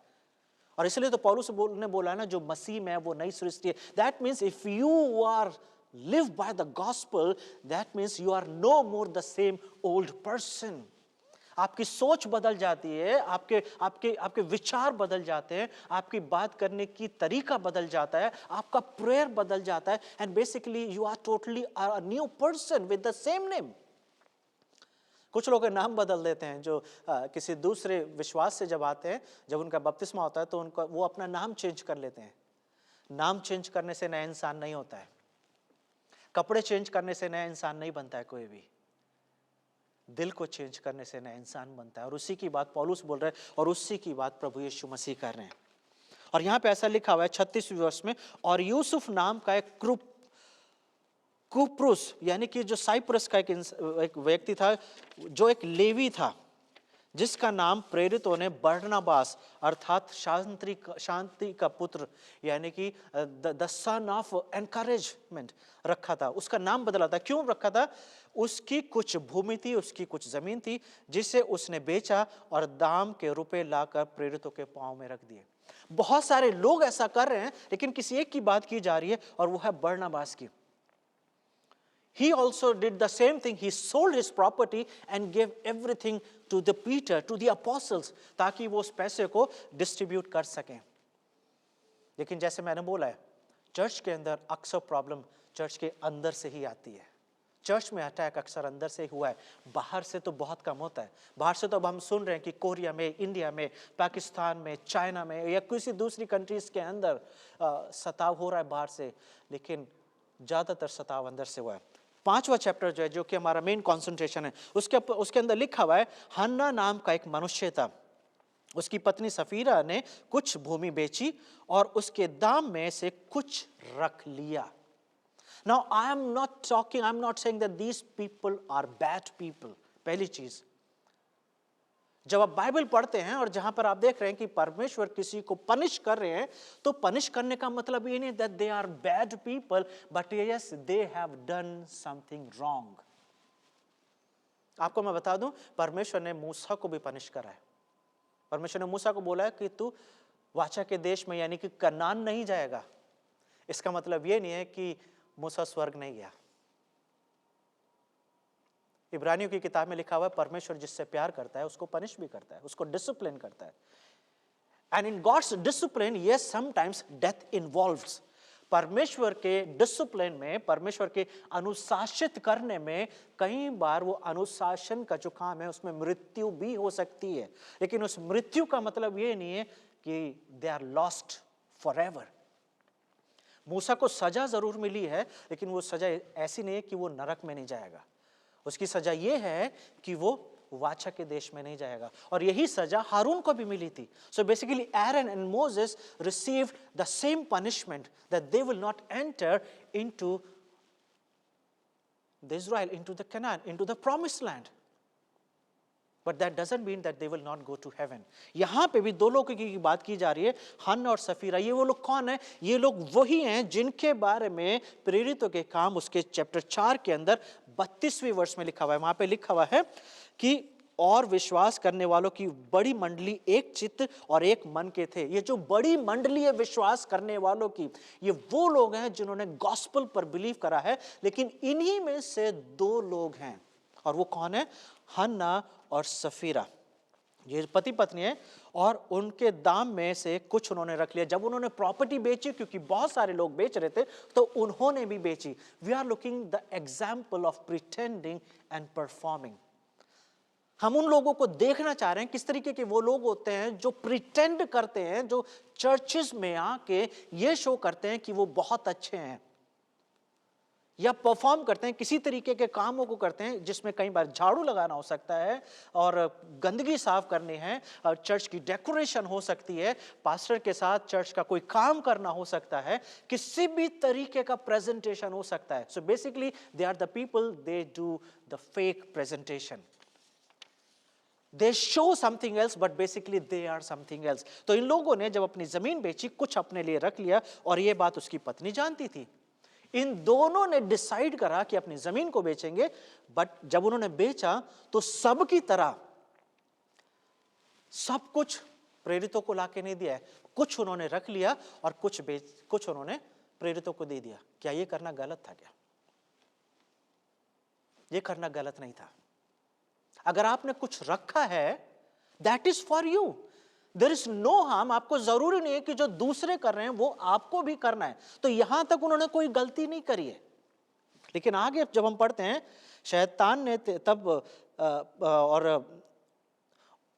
और इसलिए तो पौलुस ने बोला है ना, जो मसीह में है वो नई सृष्टि है। That means if you are live by the gospel, that means you are no more the same old person. आपकी सोच बदल जाती है, आपके विचार बदल जाते हैं, आपकी बात करने की तरीका बदल जाता है, आपका प्रेयर बदल जाता है, and basically you are totally a new person with the same name. कुछ लोग नाम बदल देते हैं, जो किसी दूसरे विश्वास से जब आते हैं, जब उनका बपतिस्मा होता है तो वो अपना नाम चेंज कर लेते हैं। नाम चेंज करने से नया इंसान नहीं होता है, कपड़े चेंज करने से नया इंसान नहीं बनता है कोई भी, दिल को चेंज करने से नया इंसान बनता है। और उसी की बात पौलुस बोल रहे हैं, और उसी की बात प्रभु यीशु मसीह कर रहे हैं। और यहां पे ऐसा लिखा हुआ है 36वें वर्ष में, और यूसुफ नाम का एक कुप्रुस, यानी कि जो साइप्रस का एक व्यक्ति था, जो एक लेवी था, जिसका नाम प्रेरितों ने बरनबास अर्थात शांति का पुत्र, यानी कि द सन ऑफ एनकरेजमेंट रखा था। उसका नाम बदला था। क्यों रखा था? उसकी कुछ भूमि थी, उसकी कुछ जमीन थी, जिसे उसने बेचा और दाम के रुपए लाकर प्रेरितों के पांव में रख दिए। बहुत सारे लोग ऐसा कर रहे हैं, लेकिन किसी एक की बात की जा रही है, और वो है बरनबास की। He also did the same thing. He sold his property and gave everything to the Peter, to the apostles, ताकि वो उस पैसे को डिस्ट्रीब्यूट कर सकें। लेकिन जैसे मैंने बोला है, चर्च के अंदर अक्सर प्रॉब्लम चर्च के अंदर से ही आती है। चर्च में अटैक अक्सर अंदर से हुआ है, बाहर से तो बहुत कम होता है। बाहर से तो अब हम सुन रहे हैं कि कोरिया में, इंडिया में, पाकिस्तान में, चाइना में या किसी दूसरी कंट्रीज के अंदर सताव हो रहा है बाहर से, लेकिन ज़्यादातर सताव अंदर से हुआ है। 5वां चैप्टर जो है, जो कि हमारा मेन कॉन्सेंट्रेशन है, उसके अंदर लिखा हुआ है, हन्ना नाम का एक मनुष्य था, उसकी पत्नी सफीरा ने कुछ भूमि बेची और उसके दाम में से कुछ रख लिया। Now I am not saying that these people are bad people. पहली चीज, जब आप बाइबल पढ़ते हैं और जहां पर आप देख रहे हैं कि परमेश्वर किसी को पनिश कर रहे हैं, तो पनिश करने का मतलब ये नहीं that they are bad people, but yes, they have done something wrong. आपको मैं बता दूं, परमेश्वर ने मूसा को भी पनिश करा है। परमेश्वर ने मूसा को बोला है कि तू वाचा के देश में यानी कि कनान नहीं जाएगा। इसका मतलब ये नहीं है कि मूसा स्वर्ग नहीं गया। इब्रानियों की किताब में लिखा हुआ है, परमेश्वर जिससे प्यार करता है उसको पनिश भी करता है, उसको डिसिप्लिन करता है। And in God's discipline, yes, sometimes death involves. परमेश्वर के डिसिप्लिन में, परमेश्वर के अनुशासित करने में कई बार वो अनुशासन का जो काम है उसमें मृत्यु भी हो सकती है, लेकिन उस मृत्यु का मतलब ये नहीं है कि दे आर लॉस्ट फॉरएवर। मूसा को सजा जरूर मिली है, लेकिन वो सजा ऐसी नहीं है कि वो नरक में नहीं जाएगा। उसकी सजा ये है कि वो वाचा के देश में नहीं जाएगा, और यही सजा हारून को भी मिली थी। So basically Aaron and Moses received the same punishment that they will not enter into the Israel, into the Canaan, into the promised land. But that doesn't mean that they will not go to heaven. यहाँ पे भी दो लोगों की बात की जा रही है, हन्ना और सफीरा। ये वो लोग कौन है? ये लोग वही हैं जिनके बारे में प्रेरितों के काम उसके चैप्टर 4 के अंदर 32वें वर्ष में लिखा हुआ है। वहां पे लिखा हुआ है कि और विश्वास करने वालों की बड़ी मंडली एक चित्त और एक मन के थे। ये जो बड़ी मंडली है विश्वास करने वालों की, ये वो लोग हैं जिन्होंने गॉस्पेल पर बिलीव करा है, लेकिन इन्हीं में से दो लोग हैं, और वो कौन है? हन्ना और सफीरा। ये पति पत्नी है, और उनके दाम में से कुछ उन्होंने रख लिया। जब उन्होंने प्रॉपर्टी बेची, क्योंकि बहुत सारे लोग बेच रहे थे, तो उन्होंने भी बेची। We are looking the example of pretending and performing. हम उन लोगों को देखना चाह रहे हैं, किस तरीके के वो लोग होते हैं जो प्रिटेंड करते हैं, जो चर्चेस में आके ये शो करते हैं कि वो बहुत अच्छे हैं, या परफॉर्म करते हैं, किसी तरीके के कामों को करते हैं जिसमें कई बार झाड़ू लगाना हो सकता है, और गंदगी साफ करनी है, और चर्च की डेकोरेशन हो सकती है, पास्टर के साथ चर्च का कोई काम करना हो सकता है, किसी भी तरीके का प्रेजेंटेशन हो सकता है। So basically they are the people, they do the fake presentation, they show something else, but basically they are something else. तो इन लोगों ने जब अपनी जमीन बेची, कुछ अपने लिए रख लिया, और ये बात उसकी पत्नी जानती थी। इन दोनों ने डिसाइड करा कि अपनी जमीन को बेचेंगे, बट जब उन्होंने बेचा तो सब की तरह सब कुछ प्रेरितों को लाके नहीं दिया है। कुछ उन्होंने रख लिया और कुछ उन्होंने प्रेरितों को दे दिया। क्या ये करना गलत था? क्या ये करना गलत नहीं था? अगर आपने कुछ रखा है, that is for you, there is no harm. आपको जरूरी नहीं है कि जो दूसरे कर रहे हैं वो आपको भी करना है। तो यहां तक उन्होंने कोई गलती नहीं करी है। लेकिन आगे जब हम पढ़ते हैं, शैतान ने तब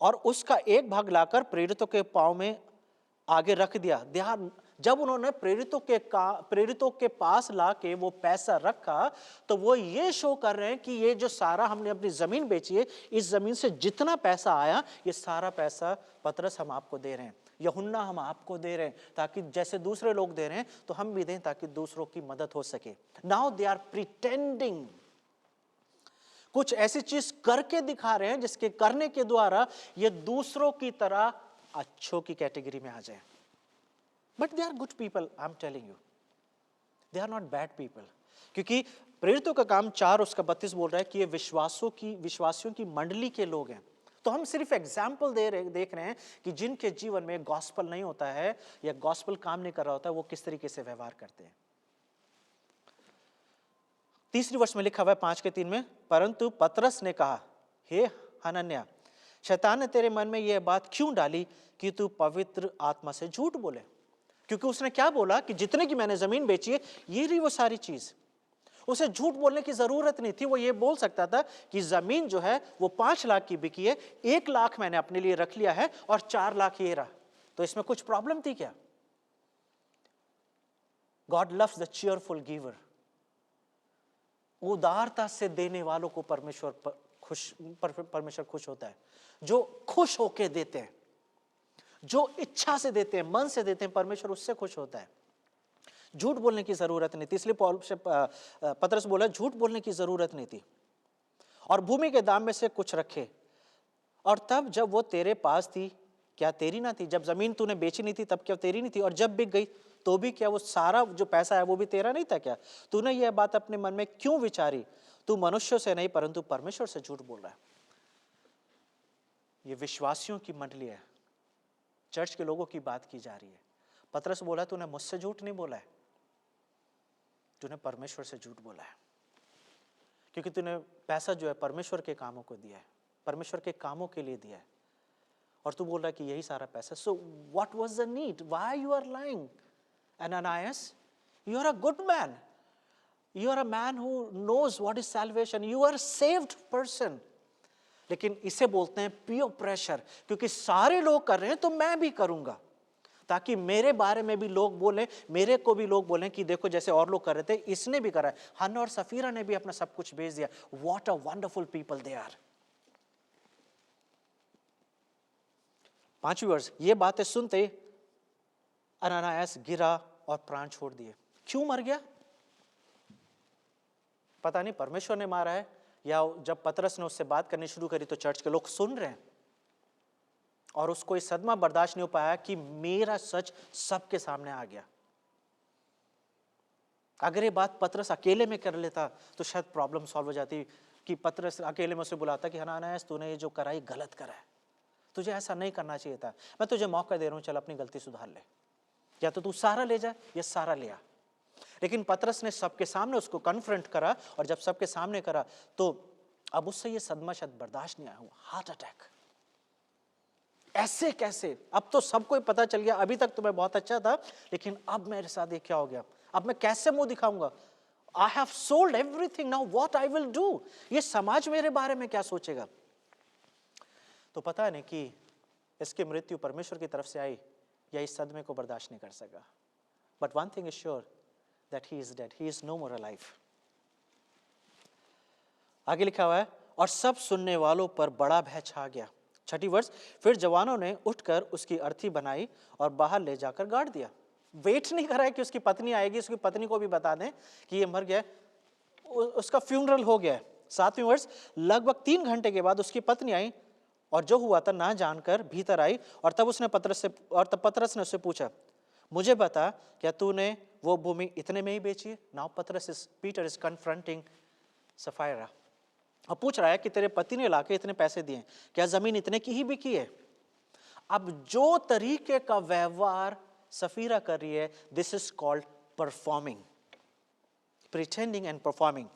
और उसका एक भाग लाकर प्रेरितों के पांव में आगे रख दिया। जब उन्होंने प्रेरितों के पास लाके वो पैसा रखा, तो वो ये शो कर रहे हैं कि ये जो सारा हमने अपनी जमीन बेची है, इस जमीन से जितना पैसा आया, ये सारा पैसा पतरस हम आपको दे रहे हैं, यूहन्ना हम आपको दे रहे हैं, ताकि जैसे दूसरे लोग दे रहे हैं तो हम भी दें, ताकि दूसरों की मदद हो सके। नाउ दे आर प्रिटेंडिंग, कुछ ऐसी चीज करके दिखा रहे हैं जिसके करने के द्वारा ये दूसरों की तरह अच्छों की कैटेगरी में आ जाए। But they are good people, I am telling you, they are not bad people. क्योंकि प्रेरितों का काम 4 उसका 32 बोल रहा है कि ये विश्वासियों की मंडली के लोग हैं। तो हम सिर्फ एग्जाम्पल देख रहे हैं कि जिनके जीवन में गॉस्पल नहीं होता है या गॉस्पल काम नहीं कर रहा होता है, वो किस तरीके से व्यवहार करते हैं। 3री वर्ष में लिखा हुआ है 5:3 में, परंतु पतरस ने कहा, हे हनन्याह, शैतान ने तेरे मन में यह बात क्यों डाली कि तू पवित्र आत्मा से झूठ बोले? क्योंकि उसने क्या बोला कि जितने की मैंने जमीन बेची है ये रही वो सारी चीज। उसे झूठ बोलने की जरूरत नहीं थी। वो ये बोल सकता था कि जमीन जो है वो 5 लाख की बिकी है, 1 लाख मैंने अपने लिए रख लिया है और 4 लाख ये रहा। तो इसमें कुछ प्रॉब्लम थी क्या? God loves the cheerful giver. उदारता से देने वालों को परमेश्वर खुश होता है। जो खुश होके देते हैं, जो इच्छा से देते हैं, मन से देते हैं, परमेश्वर उससे खुश होता है। झूठ बोलने की जरूरत नहीं थी, इसलिए पतरस बोला झूठ बोलने की जरूरत नहीं थी। और भूमि के दाम में से कुछ रखे, और तब जब वो तेरे पास थी क्या तेरी ना थी? जब जमीन तूने बेची नहीं थी तब क्या तेरी नहीं थी? और जब बिक गई तो भी क्या वो सारा जो पैसा है वो भी तेरा नहीं था क्या? तूने यह बात अपने मन में क्यों विचारी? तू मनुष्यों से नहीं परंतु परमेश्वर से झूठ बोल रहा है। ये विश्वासियों की मंडली है, चर्च के लोगों की बात की जा रही है। पतरस बोला तूने मुझसे झूठ नहीं बोला है, तूने परमेश्वर से झूठ बोला है, क्योंकि तूने पैसा जो है परमेश्वर के कामों को दिया है, परमेश्वर के कामों के लिए दिया है, और तू बोल रहा है कि यही सारा पैसा। So what was the need? Why you are lying? Ananias, you are a good man. You are a man who knows what is salvation. You are a saved person. लेकिन इसे बोलते हैं पीयर प्रेशर, क्योंकि सारे लोग कर रहे हैं तो मैं भी करूंगा, ताकि मेरे बारे में भी लोग बोलें, मेरे को भी लोग बोलें कि देखो जैसे और लोग कर रहे थे इसने भी करा है। हन्ना और सफीरा ने भी अपना सब कुछ बेच दिया। What a wonderful people they are. 5वीं वर्ष, ये बातें सुनते अनायास गिरा और प्राण छोड़ दिए। क्यों मर गया? पता नहीं परमेश्वर ने मारा है, या जब पतरस ने उससे बात करनी शुरू करी तो चर्च के लोग सुन रहे हैं और उसको ये सदमा बर्दाश्त नहीं हो पाया कि मेरा सच सबके सामने आ गया। अगर ये बात पतरस अकेले में कर लेता तो शायद प्रॉब्लम सॉल्व हो जाती, कि पतरस अकेले में उसे बुलाता कि हनानायास तूने ये जो करा ये गलत करा है, तुझे ऐसा नहीं करना चाहिए था, मैं तुझे मौका दे रहा हूं, चल अपनी गलती सुधार ले, या तो तू सारा ले जा या सारा ले आ। लेकिन पतरस ने सबके सामने उसको कन्फ्रंट करा, और जब सबके सामने करा तो अब उससे ये सदमा शायद बर्दाश्त नहीं आया। हुआ हार्ट अटैक। ऐसे कैसे? अब तो सबको पता चल गया, अभी तक तो मैं बहुत अच्छा था, लेकिन अब मेरे साथ ये क्या हो गया? अब मैं कैसे मुंह दिखाऊंगा? I have sold everything, now what I will do? ये समाज मेरे बारे में क्या सोचेगा? तो पता नहीं कि इसकी मृत्यु परमेश्वर की तरफ से आई या इस सदमे को बर्दाश्त नहीं कर सका। But one thing is sure, that he is dead, he is no more alive. आगे लिखा हुआ है, और सब सुनने वालों पर बड़ा भय छा गया। 6ठी वर्ष, फिर जवानों ने उठकर उसकी अर्थी बनाई और बाहर ले जाकर गाड़ दिया। वेट नहीं करा है कि उसकी पत्नी आएगी, उसकी पत्नी को भी बता दें कि ये मर गया, उसका फ्यूनरल हो गया है। 7वीं वर्ष, लगभग 3 घंटे के बाद उसकी पत्नी आई और जो हुआ था ना जानकर भीतर आई, और तब पतरस ने उससे पूछा, मुझे बता क्या तूने वो भूमि इतने में ही बेची है? नाउ पीटर इज कन्फ्रंटिंग सफायरा, और पूछ रहा है कि तेरे पति ने लाके इतने पैसे दिए, क्या जमीन इतने की ही बिकी है? अब जो तरीके का व्यवहार सफीरा कर रही है, this is called performing, pretending and performing.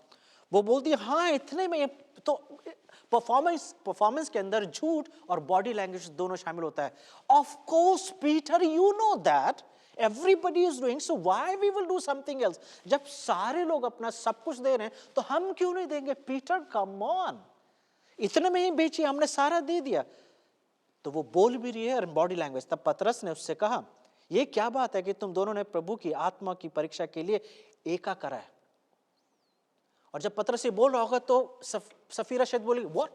वो बोलती है हाँ इतने में। तो परफॉर्मेंस के अंदर झूठ और बॉडी लैंग्वेज दोनों शामिल होता है। Of course Peter, you know that everybody is doing, so why we will do something else? जब सारे लोग अपना सब कुछ दे रहे हैं तो हम क्यों नहीं देंगे? पीटर कम ऑन, इतने में ही बेची, हमने सारा दे दिया। तो वो बोल भी रही है और बॉडी लैंग्वेज। तब पतरस ने उससे कहा, ये क्या बात है कि तुम दोनों ने प्रभु की आत्मा की परीक्षा के लिए एका करा है? और जब पतरस ये बोल रहा होगा तो सफीरा शायद बोलेगी, व्हाट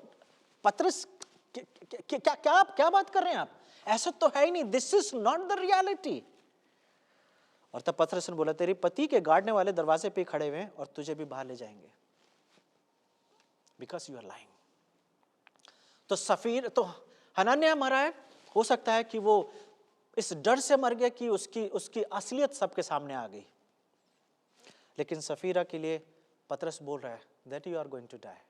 पतरस, क्या बात कर रहे हैं आप? ऐसा तो है ही नहीं, this is not the reality. और तब पतरस ने बोला, तेरी पति के गाड़ने वाले दरवाजे पे खड़े हुए हैं और तुझे भी बाहर ले जाएंगे, बिकॉज यू आर लाइंग। तो हनन्याह मरा है, हो सकता है कि वो इस डर से मर गया कि उसकी असलियत सबके सामने आ गई। लेकिन सफीरा के लिए पतरस बोल रहा है that you are going to die.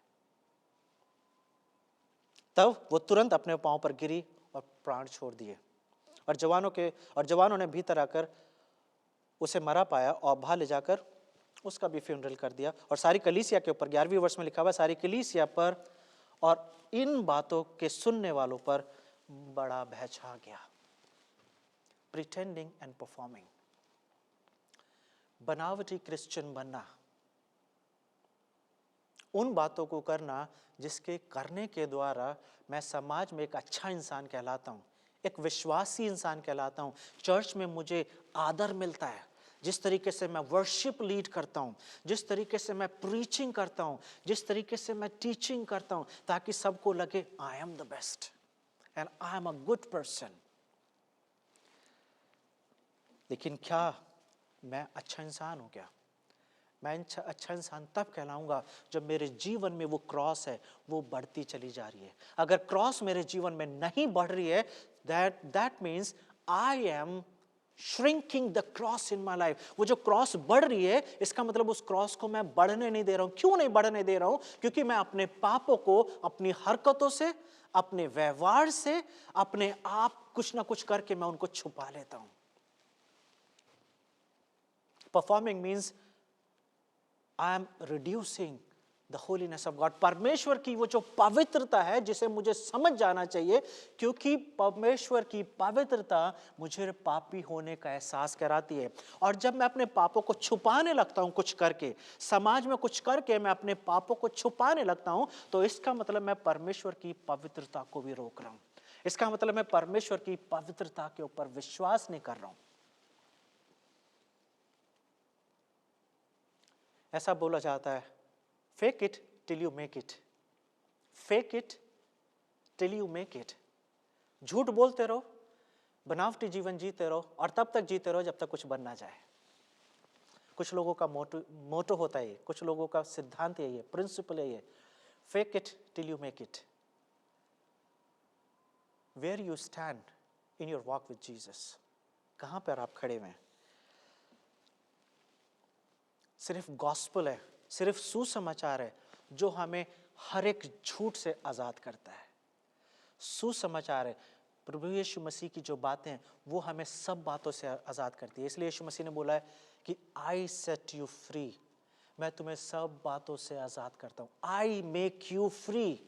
तब वो तुरंत अपने पांव पर गिरी और प्राण छोड़ दिए, और जवानों ने भीतर आकर उसे मरा पाया और बाहर ले जाकर उसका भी फ्यूनरल कर दिया। और सारी कलीसिया के ऊपर, 11वीं वर्ष में लिखा हुआ, सारी कलीसिया पर और इन बातों के सुनने वालों पर बड़ा भय छा गया। प्रिटेंडिंग एंड परफॉर्मिंग, बनावटी क्रिश्चियन बनना, उन बातों को करना जिसके करने के द्वारा मैं समाज में एक अच्छा इंसान कहलाता हूँ, एक विश्वासी इंसान कहलाता हूँ, चर्च में मुझे आदर मिलता है, जिस तरीके से मैं वर्शिप लीड करता हूँ, जिस तरीके से मैं प्रीचिंग करता हूँ, जिस तरीके से मैं टीचिंग करता हूँ, ताकि सबको लगे आई am the best and I am a good person. लेकिन क्या मैं अच्छा इंसान हूँ? क्या मैं अच्छा इंसान तब कहलाऊंगा जब मेरे जीवन में वो क्रॉस है वो बढ़ती चली जा रही है। अगर क्रॉस मेरे जीवन में नहीं बढ़ रही है, that means I am shrinking the cross in my life. वो जो क्रॉस बढ़ रही है, इसका मतलब उस क्रॉस को मैं बढ़ने नहीं दे रहा हूं। क्यों नहीं बढ़ने दे रहा हूं? क्योंकि मैं अपने पापों को अपनी हरकतों से, अपने व्यवहार से, अपने आप कुछ ना कुछ करके मैं उनको छुपा लेता हूं। Performing means I am reducing the holiness of God. परमेश्वर की वो जो पवित्रता है जिसे मुझे समझ जाना चाहिए, क्योंकि परमेश्वर की पवित्रता मुझे पापी होने का एहसास कराती है। और जब मैं अपने पापों को छुपाने लगता हूँ कुछ करके, समाज में कुछ करके मैं अपने पापों को छुपाने लगता हूँ, तो इसका मतलब मैं परमेश्वर की पवित्रता को भी रोक रहा हूँ। इसका मतलब मैं परमेश्वर की पवित्रता के ऊपर विश्वास नहीं कर रहा हूँ। ऐसा बोला जाता है, fake it till you make it, fake it till you make it. झूठ बोलते रहो, बनावटी जीवन जीते रहो, और तब तक जीते रहो जब तक कुछ बन ना जाए। कुछ लोगों का मोटो होता है, कुछ लोगों का सिद्धांत यही है, प्रिंसिपल यही है, fake it till you make it. Where you stand in your walk with Jesus, कहां पर आप खड़े हुए हैं? सिर्फ गॉस्पल है, सिर्फ सुसमाचार है जो हमें हर एक झूठ से आजाद करता है। सुसमाचार है, प्रभु यीशु मसीह की जो बातें हैं वो हमें सब बातों से आजाद करती है। इसलिए यीशु मसीह ने बोला है कि आई सेट यू फ्री, मैं तुम्हें सब बातों से आजाद करता हूं, आई मेक यू फ्री।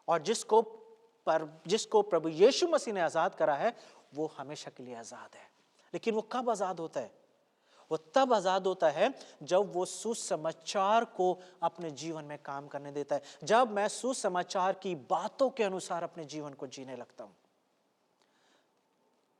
और जिसको प्रभु यीशु मसीह ने आजाद करा है वो हमेशा के लिए आजाद है। लेकिन वो कब आजाद होता है? वो तब आजाद होता है जब वो सुसमाचार को अपने जीवन में काम करने देता है, जब मैं सुसमाचार की बातों के अनुसार अपने जीवन को जीने लगता हूं।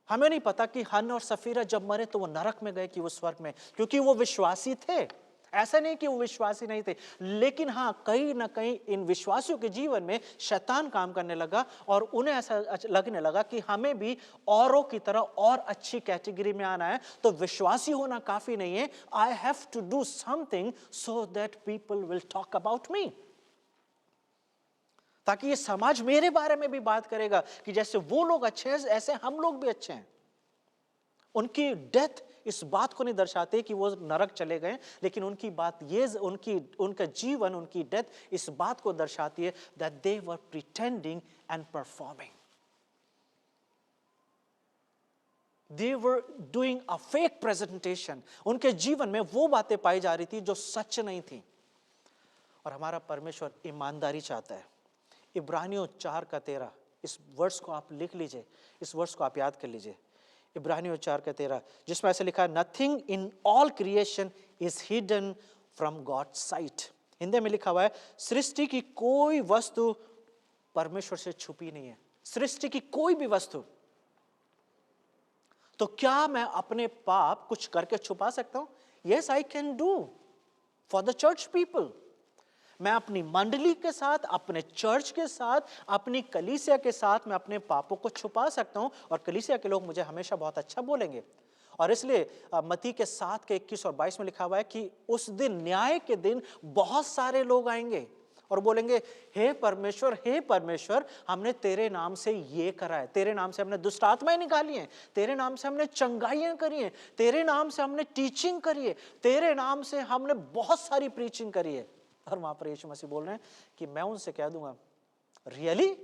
हमें नहीं पता कि हन और सफीरा जब मरे तो वो नरक में गए कि वो स्वर्ग में, क्योंकि वो विश्वासी थे। ऐसा नहीं कि वो विश्वासी नहीं थे, लेकिन हां, कहीं ना कहीं इन विश्वासियों के जीवन में शैतान काम करने लगा और उन्हें ऐसा लगने लगा कि हमें भी औरों की तरह और अच्छी कैटेगरी में आना है, तो विश्वासी होना काफी नहीं है, I have to do something so that people will talk about me, ताकि ये समाज मेरे बारे में भी बात करेगा कि जैसे वो लोग अच्छे हैं ऐसे हम लोग भी अच्छे हैं। उनकी डेथ इस बात को नहीं दर्शाते कि वो नरक चले गए, लेकिन उनकी बात ये, उनका जीवन, उनकी डेथ इस बात को दर्शाती है that they were pretending and performing, they were doing a fake presentation. उनके जीवन में वो बातें पाई जा रही थी जो सच नहीं थी। और हमारा परमेश्वर ईमानदारी चाहता है। इब्रानियों 4:13, इस वर्ष को आप लिख लीजिए, इस वर्ष को आप याद कर लीजिए। इब्रानियों 4:13, जिसमें ऐसे लिखा है, nothing in all creation is hidden from God's sight. Hindi में लिखा हुआ है, सृष्टि की कोई वस्तु परमेश्वर से छुपी नहीं है। सृष्टि की कोई भी वस्तु। तो क्या मैं अपने पाप कुछ करके छुपा सकता हूं? Yes, I can do for the church people. मैं अपनी मंडली के साथ, अपने चर्च के साथ, अपनी कलीसिया के साथ मैं अपने पापों को छुपा सकता हूं, और कलीसिया के लोग मुझे हमेशा बहुत अच्छा बोलेंगे। और इसलिए मत्ती के 7:21 और 22 में लिखा हुआ है कि उस दिन, न्याय के दिन, बहुत सारे लोग आएंगे और बोलेंगे, हे परमेश्वर, हमने तेरे नाम से ये करा है, तेरे नाम से हमने दुष्ट आत्माएं निकाली हैं, तेरे नाम से हमने चंगाइयां करी हैं, तेरे नाम से हमने टीचिंग करी है, तेरे नाम से हमने बहुत सारी प्रीचिंग करी है। और वहां पर यीशु मसीह बोल रहे हैं कि मैं उनसे कह दूंगा, really?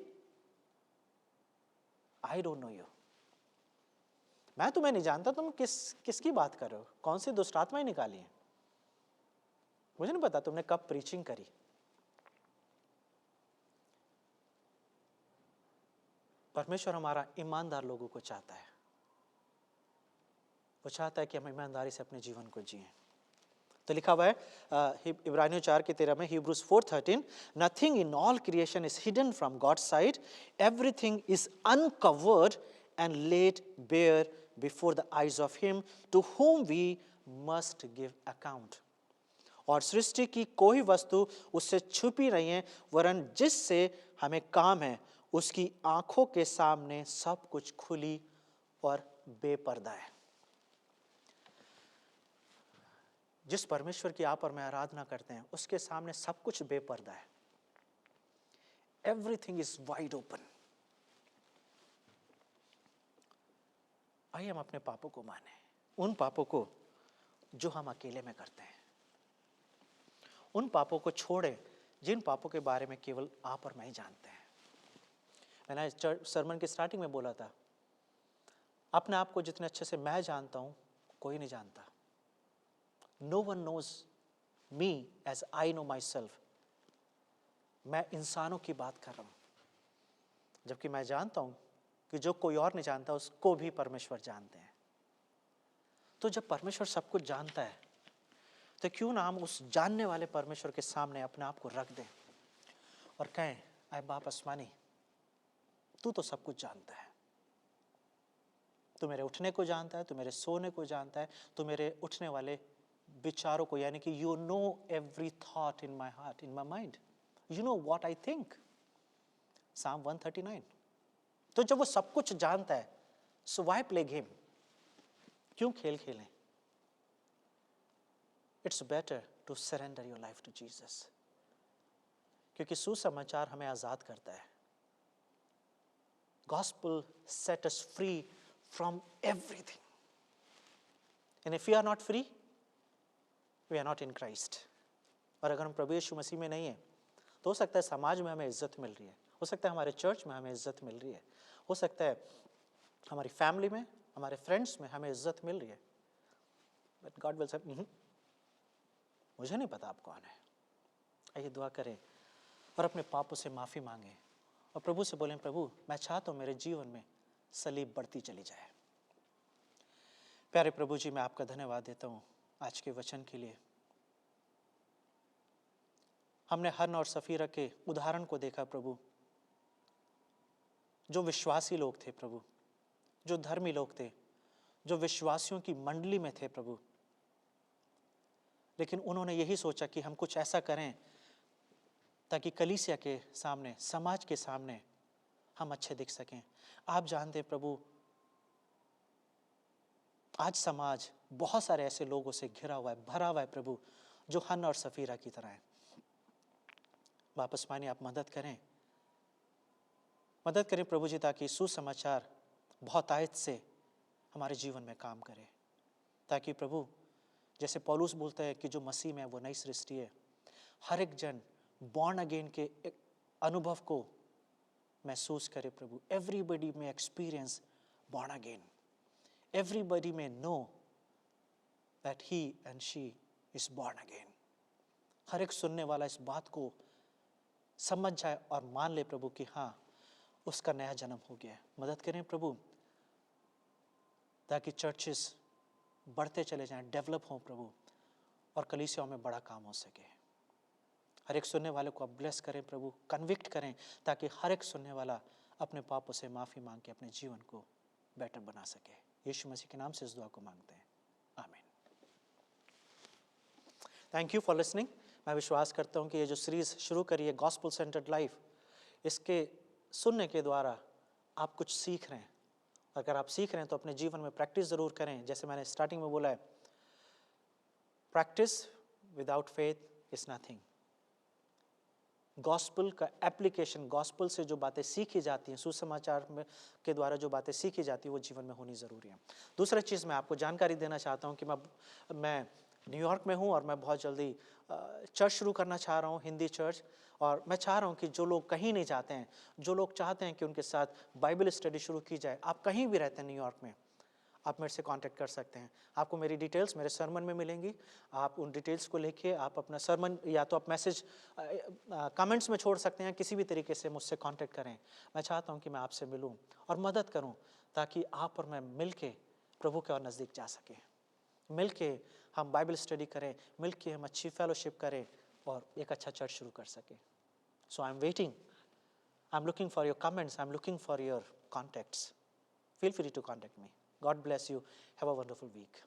I don't know you. मैं तुम्हें नहीं जानता, तुम किसकी बात कर रहे हो, कौन सी दुष्ट आत्माएं निकाली हैं, मुझे नहीं पता तुमने कब प्रीचिंग करी। परमेश्वर हमारा ईमानदार लोगों को चाहता है। वो वो चाहता है कि हम ईमानदारी से अपने जीवन को जिएं। तो लिखा हुआ है इब्रानियों 4:13 में, Hebrews 4:13, nothing in all creation is hidden from God side, everything is uncovered and laid bare before the eyes of him to whom we must give account. और सृष्टि की कोई वस्तु उससे छुपी नहीं है, वरन जिससे हमें काम है उसकी आंखों के सामने सब कुछ खुली और बेपर्दा है। जिस परमेश्वर की आप और मैं आराधना करते हैं उसके सामने सब कुछ बेपर्दा है। Everything is wide open. आइए हम अपने पापों को माने, उन पापों को जो हम अकेले में करते हैं, उन पापों को छोड़ें जिन पापों के बारे में केवल आप और मैं ही जानते हैं। मैंने सरमन की स्टार्टिंग में बोला था, अपने आप को जितने अच्छे से मैं जानता हूं कोई नहीं जानता। No one knows me as I know myself. मैं इंसानों की बात कर रहा हूं, जबकि मैं जानता हूं कि जो कोई और नहीं जानता उसको भी परमेश्वर जानते हैं। तो जब परमेश्वर सब कुछ जानता है तो क्यों ना हम उस जानने वाले परमेश्वर के सामने अपने आप को रख दें और कहें, आए बाप आसमानी, तू तो सब कुछ जानता है। तू मेरे उठने को जानता है, तू मेरे सोने को जानता है, तू मेरे उठने वाले विचारों को, यानी कि you know every thought in my heart, in my mind, you know what I think. Psalm 139। तो जब वो सब कुछ जानता है, सो व्हाई प्ले गेम? क्यों खेल खेलें? It's better to surrender your life to Jesus, क्योंकि सुसमाचार हमें आजाद करता है। Gospel set us free from everything, and if you are not free, we are not in Christ. और अगर हम प्रभु यीशु मसीह में नहीं है तो हो सकता है समाज में हमें इज्जत मिल रही है, हो सकता है हमारे चर्च में हमें इज्जत मिल रही है, हो सकता है हमारी फैमिली में, हमारे फ्रेंड्स में हमें इज्जत मिल रही है, बट गॉड विल से मुझे नहीं पता आप कौन है। आइए दुआ करें और अपने पापों से माफ़ी मांगें और प्रभु से बोलें, प्रभु मैं चाहता हूँ मेरे जीवन में सलीब बढ़ती चली जाए। प्यारे प्रभु जी, मैं आपका धन्यवाद देता हूँ आज के वचन के लिए। हमने हन्न और सफीरा के उदाहरण को देखा प्रभु, जो विश्वासी लोग थे प्रभु, जो धर्मी लोग थे, जो विश्वासियों की मंडली में थे प्रभु, लेकिन उन्होंने यही सोचा कि हम कुछ ऐसा करें ताकि कलीसिया के सामने, समाज के सामने हम अच्छे दिख सकें। आप जानते हैं प्रभु, आज समाज बहुत सारे ऐसे लोगों से घिरा हुआ है, भरा हुआ है प्रभु, जो हन्न और सफीरा की तरह है। वापस माने आप मदद करें प्रभु जी, ताकि सुसमाचार बहुतायत से हमारे जीवन में काम करे, ताकि प्रभु जैसे पौलुस बोलता है कि जो मसीह में है वो नई सृष्टि है, हर एक जन बॉर्न अगेन के अनुभव को महसूस करे प्रभु। Everybody may experience born again, everybody may know that he and she is born again. हर एक सुनने वाला इस बात को समझ जाए और मान ले प्रभु कि हाँ, उसका नया जन्म हो गया है। मदद करें प्रभु ताकि चर्चेस बढ़ते चले जाएं, डेवलप हों प्रभु, और कलीसियाओं में बड़ा काम हो सके। हर एक सुनने वाले को आप ब्लेस करें प्रभु, कन्विक्ट करें, ताकि हर एक सुनने वाला अपने पापों से माफ़ी मांग के अपने जीवन को बेटर बना सके। यीशु मसीह के नाम से इस दुआ को मांगते हैं, आमीन। Thank you for listening. मैं विश्वास करता हूँ कि ये जो सीरीज़ शुरू करी है गॉस्पेल सेंटर्ड लाइफ, इसके सुनने के द्वारा आप कुछ सीख रहे हैं। अगर आप सीख रहे हैं तो अपने जीवन में प्रैक्टिस ज़रूर करें। जैसे मैंने स्टार्टिंग में बोला है, practice without faith is nothing. Gospel का एप्लीकेशन, गॉस्पेल से जो बातें सीखी जाती हैं, सुसमाचार में के द्वारा जो बातें सीखी जाती हैं, वो जीवन में होनी ज़रूरी है। दूसरा चीज़ मैं आपको जानकारी देना चाहता हूँ कि मैं न्यूयॉर्क में हूँ और मैं बहुत जल्दी चर्च शुरू करना चाह रहा हूँ, हिंदी चर्च। और मैं चाह रहा हूँ कि जो लोग कहीं नहीं जाते हैं, जो लोग चाहते हैं कि उनके साथ बाइबल स्टडी शुरू की जाए, आप कहीं भी रहते हैं न्यूयॉर्क में, आप मेरे से कांटेक्ट कर सकते हैं। आपको मेरी डिटेल्स मेरे सरमन में मिलेंगी। आप उन डिटेल्स को लेके आप अपना सरमन या तो आप मैसेज कमेंट्स में छोड़ सकते हैं, किसी भी तरीके से मुझसे कांटेक्ट करें। मैं चाहता हूं कि मैं आपसे मिलूं और मदद करूं, ताकि आप और मैं मिल के प्रभु के और नज़दीक जा सके। मिल के हम बाइबल स्टडी करें, मिल के हम अच्छी फेलोशिप करें और एक अच्छा चर्च शुरू कर सकें। So I am waiting, I am looking for your comments, I am looking for your contacts. Feel free to contact me. God bless you. Have a wonderful week.